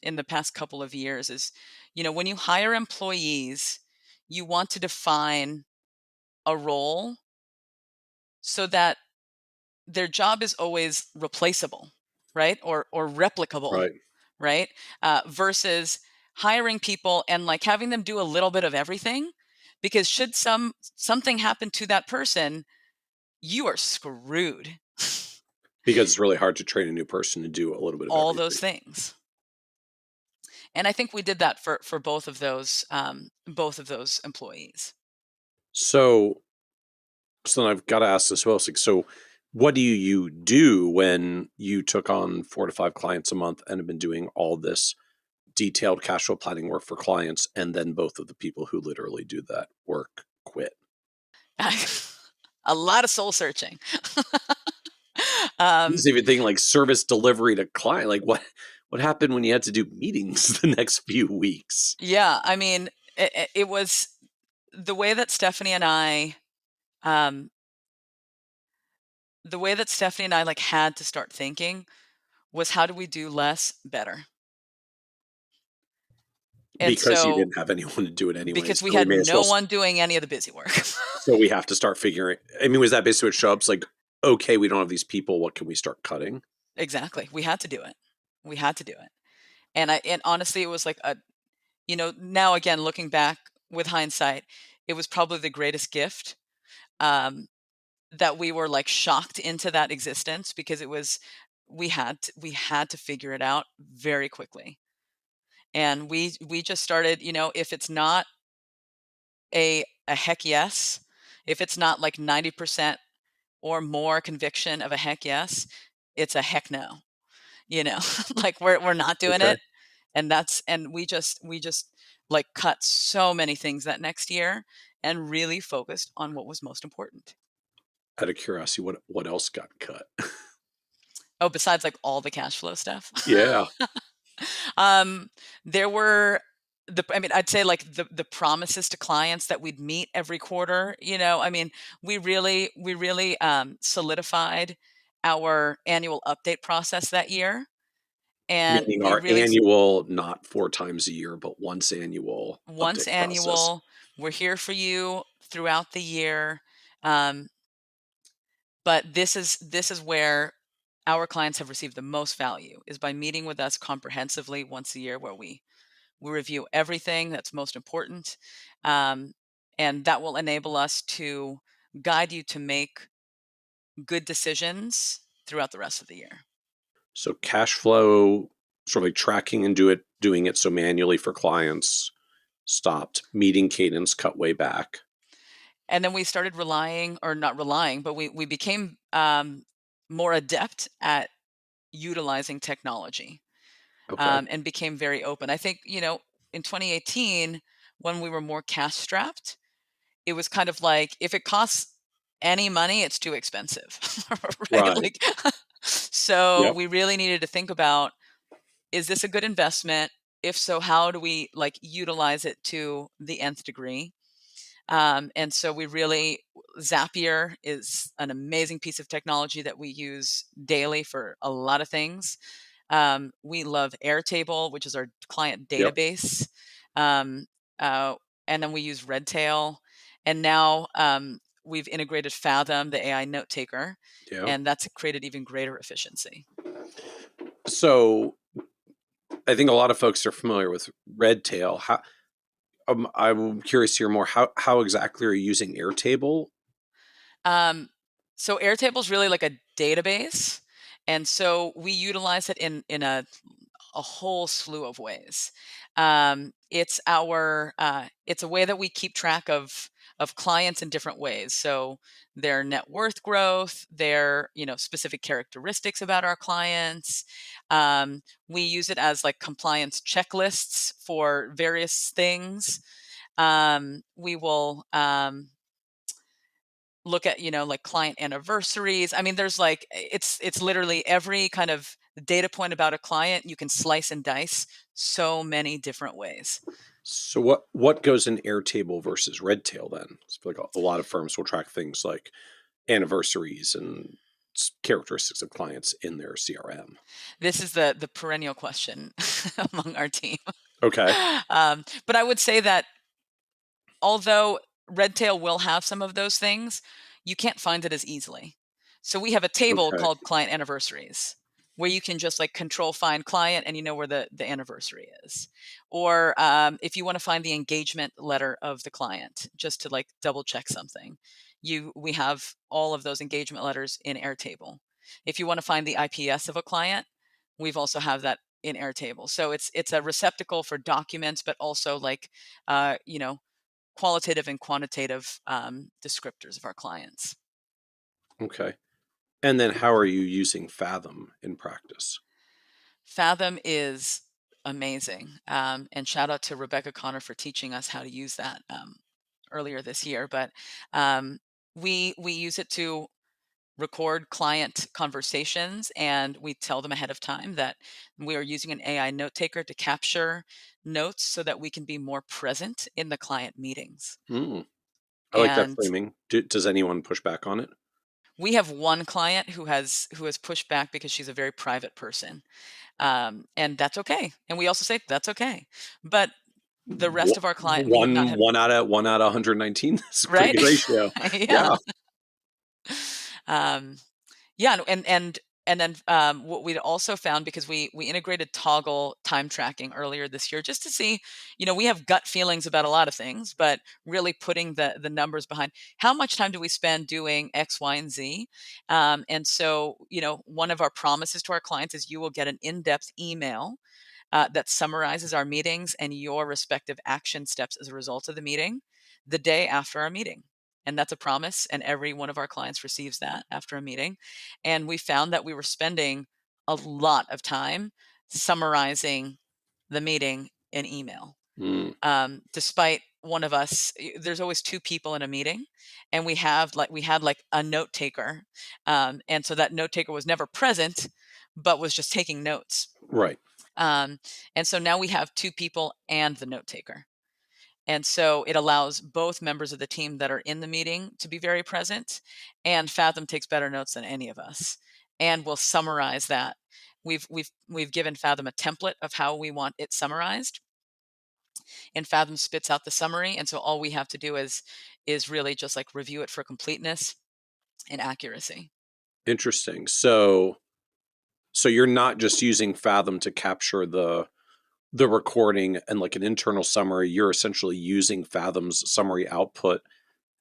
in the past couple of years is, when you hire employees, you want to define a role so that their job is always replaceable, right? Or replicable,
Right.
right? Versus hiring people and like having them do a little bit of everything, because should something happen to that person, you are screwed.
Because it's really hard to train a new person to do a little bit of
All those
everything.
things. And I think we did that for both of those employees.
So, so then I've got to ask this. Well, so what do you do when you took on 4 to 5 clients a month and have been doing all this detailed cash flow planning work for clients, and then both of the people who literally do that work quit?
A lot of soul searching.
This even thing like service delivery to client, like what happened when you had to do meetings the next few weeks?
Yeah, I mean, it was the way that Stephanie and I, um, like had to start thinking was, how do we do less better? And
Because you
so,
didn't have anyone to do it anyway,
because we
so we
had
may as well
no one doing any of the busy work.
so we have to start figuring. I mean, was that basically what show up's like, okay, we don't have these people, what can we start cutting?
Exactly. We had to do it. We had to do it. And honestly, it was like now again, looking back with hindsight, it was probably the greatest gift, um, that we were like shocked into that existence, because we had to figure it out very quickly. And we just started, if it's not a heck yes, if it's not like 90% or more conviction of a heck yes, it's a heck no. Like we're not doing
Okay.
it. And we just like cut so many things that next year and really focused on what was most important.
Out of curiosity, what else got cut?
Oh, besides like all the cash flow stuff.
Yeah.
um there were I'd say like the promises to clients that we'd meet every quarter. We really solidified our annual update process that year. And
Meaning
we
our
really
annual, not 4 times a year, but once annual
once
update process.
annual, we're here for you throughout the year. um, but this is where our clients have received the most value, is by meeting with us comprehensively once a year, where we review everything that's most important. um, and that will enable us to guide you to make good decisions throughout the rest of the year.
So cash flow, sort of like tracking and doing it so manually for clients stopped. Meeting cadence cut way back.
And then we started relying, or not relying, but we became more adept at utilizing technology,
Okay.
and became very open. I think, in 2018, when we were more cash strapped, it was kind of like, if it costs any money, it's too expensive, right?
Right.
Like, so
Yep.
we really needed to think about, is this a good investment? If so, how do we like utilize it to the nth degree? And so Zapier is an amazing piece of technology that we use daily for a lot of things. We love Airtable, which is our client
Yep.
database. Um, and then we use Redtail. And now we've integrated Fathom, the AI note taker,
Yeah.
and that's created even greater efficiency.
So I think a lot of folks are familiar with Redtail. I'm curious to hear more. How exactly are you using Airtable?
So Airtable is really like a database, and so we utilize it in a whole slew of ways. It's a way that we keep track of clients in different ways. So their net worth growth, their specific characteristics about our clients. We use it as like compliance checklists for various things. We will look at like client anniversaries. I mean, there's like it's literally every kind of data point about a client you can slice and dice so many different ways.
So what goes in Airtable versus Redtail then? I feel like a lot of firms will track things like anniversaries and characteristics of clients in their CRM.
This is the perennial question among our team.
Okay.
But I would say that although Redtail will have some of those things, you can't find it as easily. So we have a table
Okay.
called client anniversaries where you can just like control find client and you know where the anniversary is. Or if you want to find the engagement letter of the client, just to like double check something, we have all of those engagement letters in Airtable. If you want to find the IPS of a client, we've also have that in Airtable. So it's a receptacle for documents, but also like qualitative and quantitative descriptors of our clients.
Okay. And then how are you using Fathom in practice?
Fathom is amazing. And shout out to Rebecca Connor for teaching us how to use that earlier this year. But we use it to record client conversations, and we tell them ahead of time that we are using an AI note taker to capture notes so that we can be more present in the client meetings.
Mm, I like that
And
framing. Does anyone push back on it?
we have one client who has pushed back because she's a very private person, and that's okay. And we also say that's okay. But the rest of our client, we have not had.
One out of 119. That's a pretty
Right.
good ratio.
Yeah.
Yeah.
Um, Yeah, and then what we'd also found, because we integrated toggle time tracking earlier this year, just to see, we have gut feelings about a lot of things, but really putting the numbers behind how much time do we spend doing X, Y, and Z. And so, one of our promises to our clients is you will get an in-depth email that summarizes our meetings and your respective action steps as a result of the meeting the day after our meeting. And that's a promise. And every one of our clients receives that after a meeting. And we found that we were spending a lot of time summarizing the meeting in email.
Mm,
Despite one of us, there's always two people in a meeting, and we had like a note taker. And so that note taker was never present, but was just taking notes.
right.
Um, and so now we have two people and the note taker. And so it allows both members of the team that are in the meeting to be very present. And Fathom takes better notes than any of us, and we'll summarize that. We've given Fathom a template of how we want it summarized, and Fathom spits out the summary. And so all we have to do is really just like review it for completeness and accuracy.
Interesting. So you're not just using Fathom to capture the recording and like an internal summary. You're essentially using Fathom's summary output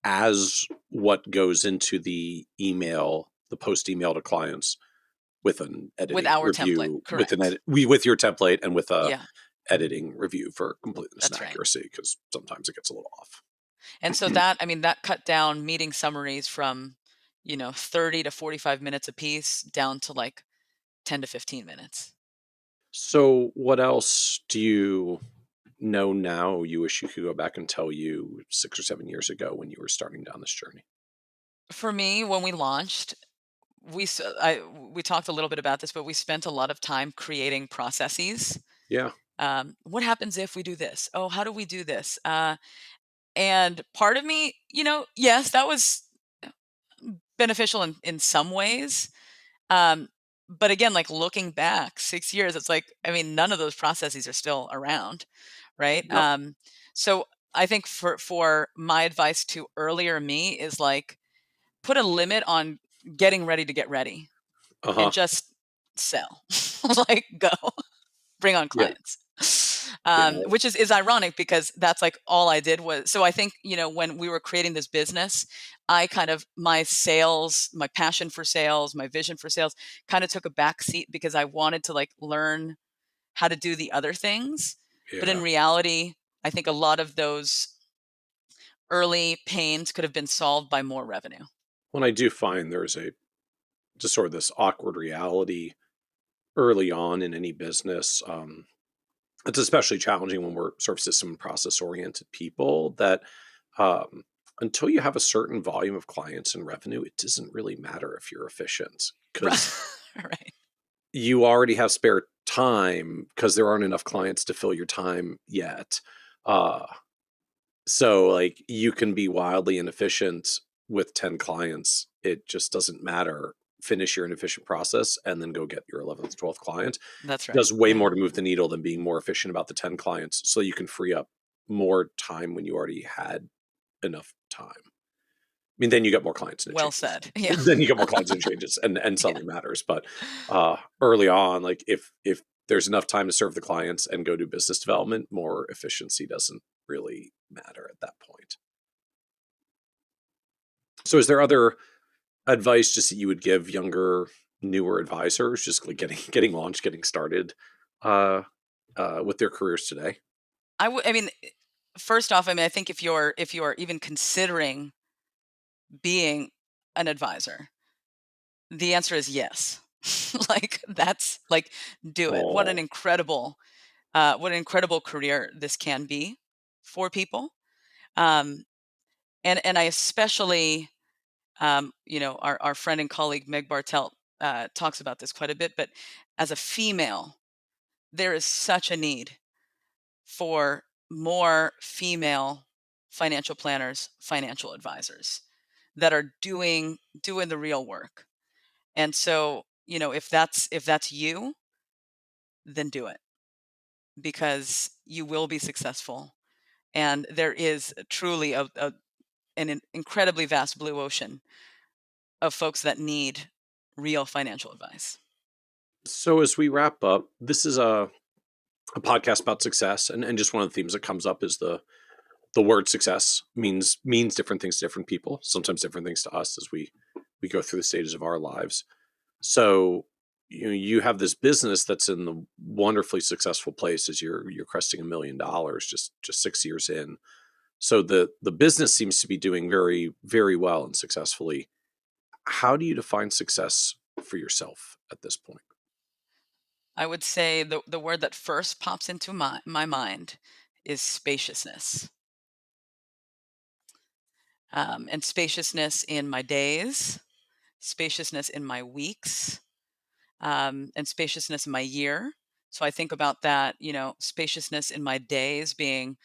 as what goes into the email, the post email to clients with an
With
editing
our template,
review,
correct?
with your template and with a
Yeah,
editing review for completeness and
that's right.
accuracy, because sometimes it gets a little off.
And so that, I mean, that cut down meeting summaries from, 30 to 45 minutes a piece down to like 10 to 15 minutes.
So what else do you know now you wish you could go back and tell you 6 or 7 years ago when you were starting down this journey?
For me, when we launched, we talked a little bit about this, but we spent a lot of time creating processes.
Yeah.
What happens if we do this? Oh, how do we do this? And part of me, yes, that was beneficial in some ways. Um, but again, like looking back 6 years, it's like, I mean, none of those processes are still around, right?
Yep.
So I think for my advice to earlier me is like, put a limit on getting ready to get ready and
Uh-huh.
just sell, like go bring on
Yeah.
clients.
Yeah.
Which is ironic because that's like all I did was, so I think, when we were creating this business, I kind of, my sales, my passion for sales, my vision for sales kind of took a back seat because I wanted to like learn how to do the other things. But in
Yeah.
reality, I think a lot of those early pains could have been solved by more revenue.
When I do find there's just sort of this awkward reality early on in any business. It's especially challenging when we're sort of system and process oriented people that um, until you have a certain volume of clients and revenue, it doesn't really matter if you're efficient
Right.
because
Right.
you already have spare time because there aren't enough clients to fill your time yet. Uh, so like you can be wildly inefficient with 10 clients. It just doesn't matter. Finish your inefficient process and then go get your 11th, 12th client.
That's right.
Does way
Yeah.
more to move the needle than being more efficient about the 10 clients so you can free up more time when you already had enough time. I mean, then you get more clients and it
Well
changes.
said. Yeah.
Then you get more clients and it changes and
Yeah.
suddenly matters. But early on, like if there's enough time to serve the clients and go do business development, more efficiency doesn't really matter at that point. So is there other advice just that you would give younger, newer advisors, just like getting launched, getting started uh, with their careers today?
I mean, first off, I mean, I think if you're even considering being an advisor, the answer is yes. Like that's like, do it.
Oh,
What an incredible career this can be for people. Um, and I especially, our friend and colleague Meg Bartelt talks about this quite a bit. But as a female, there is such a need for more female financial planners, financial advisors that are doing the real work. And so, if that's you, then do it because you will be successful. And there is truly an incredibly vast blue ocean of folks that need real financial advice.
so as we wrap up, this is a podcast about success, and just one of the themes that comes up is the word success means different things to different people. Sometimes different things to us as we go through the stages of our lives. So you have this business that's in the wonderfully successful place as you're cresting $1 million just 6 years in. So the business seems to be doing very, very well and successfully. How do you define success for yourself at this point?
I would say the word that first pops into my mind is spaciousness. And spaciousness in my days, spaciousness in my weeks, and spaciousness in my year. So I think about that, spaciousness in my days being,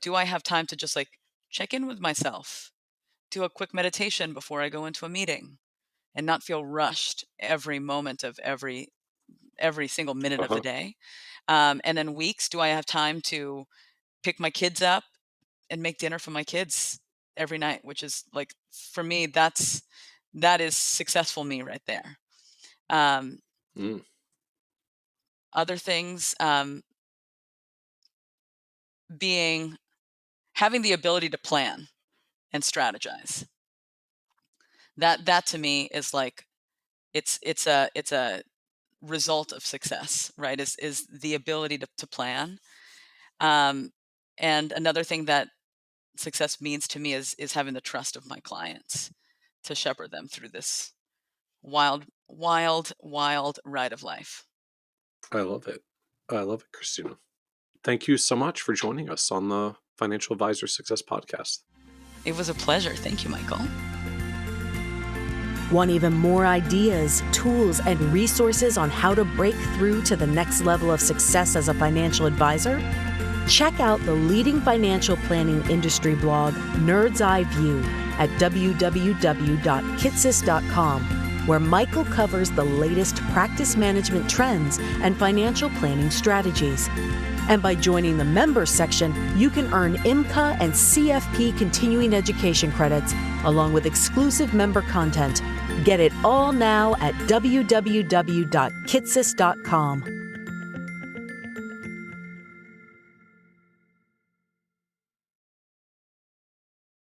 do I have time to just like check in with myself, do a quick meditation before I go into a meeting, and not feel rushed every moment of every single minute of the
Uh-huh.
day. And then weeks, do I have time to pick my kids up and make dinner for my kids every night, which is like, for me, that is successful me right there. Um,
Mm.
Other things, being having the ability to plan and strategize. That to me is like, it's a result of success, right? Is the ability to plan. Um, and another thing that success means to me is having the trust of my clients to shepherd them through this wild, wild, wild ride of life.
I love it. I love it, Christina. Thank you so much for joining us on the Financial Advisor Success Podcast.
It was a pleasure. Thank you, Michael.
Want even more ideas, tools, and resources on how to break through to the next level of success as a financial advisor? Check out the leading financial planning industry blog, Nerd's Eye View, at www.kitsis.com. where Michael covers the latest practice management trends and financial planning strategies. And by joining the members section, you can earn IMCA and CFP continuing education credits, along with exclusive member content. Get it all now at www.kitsis.com.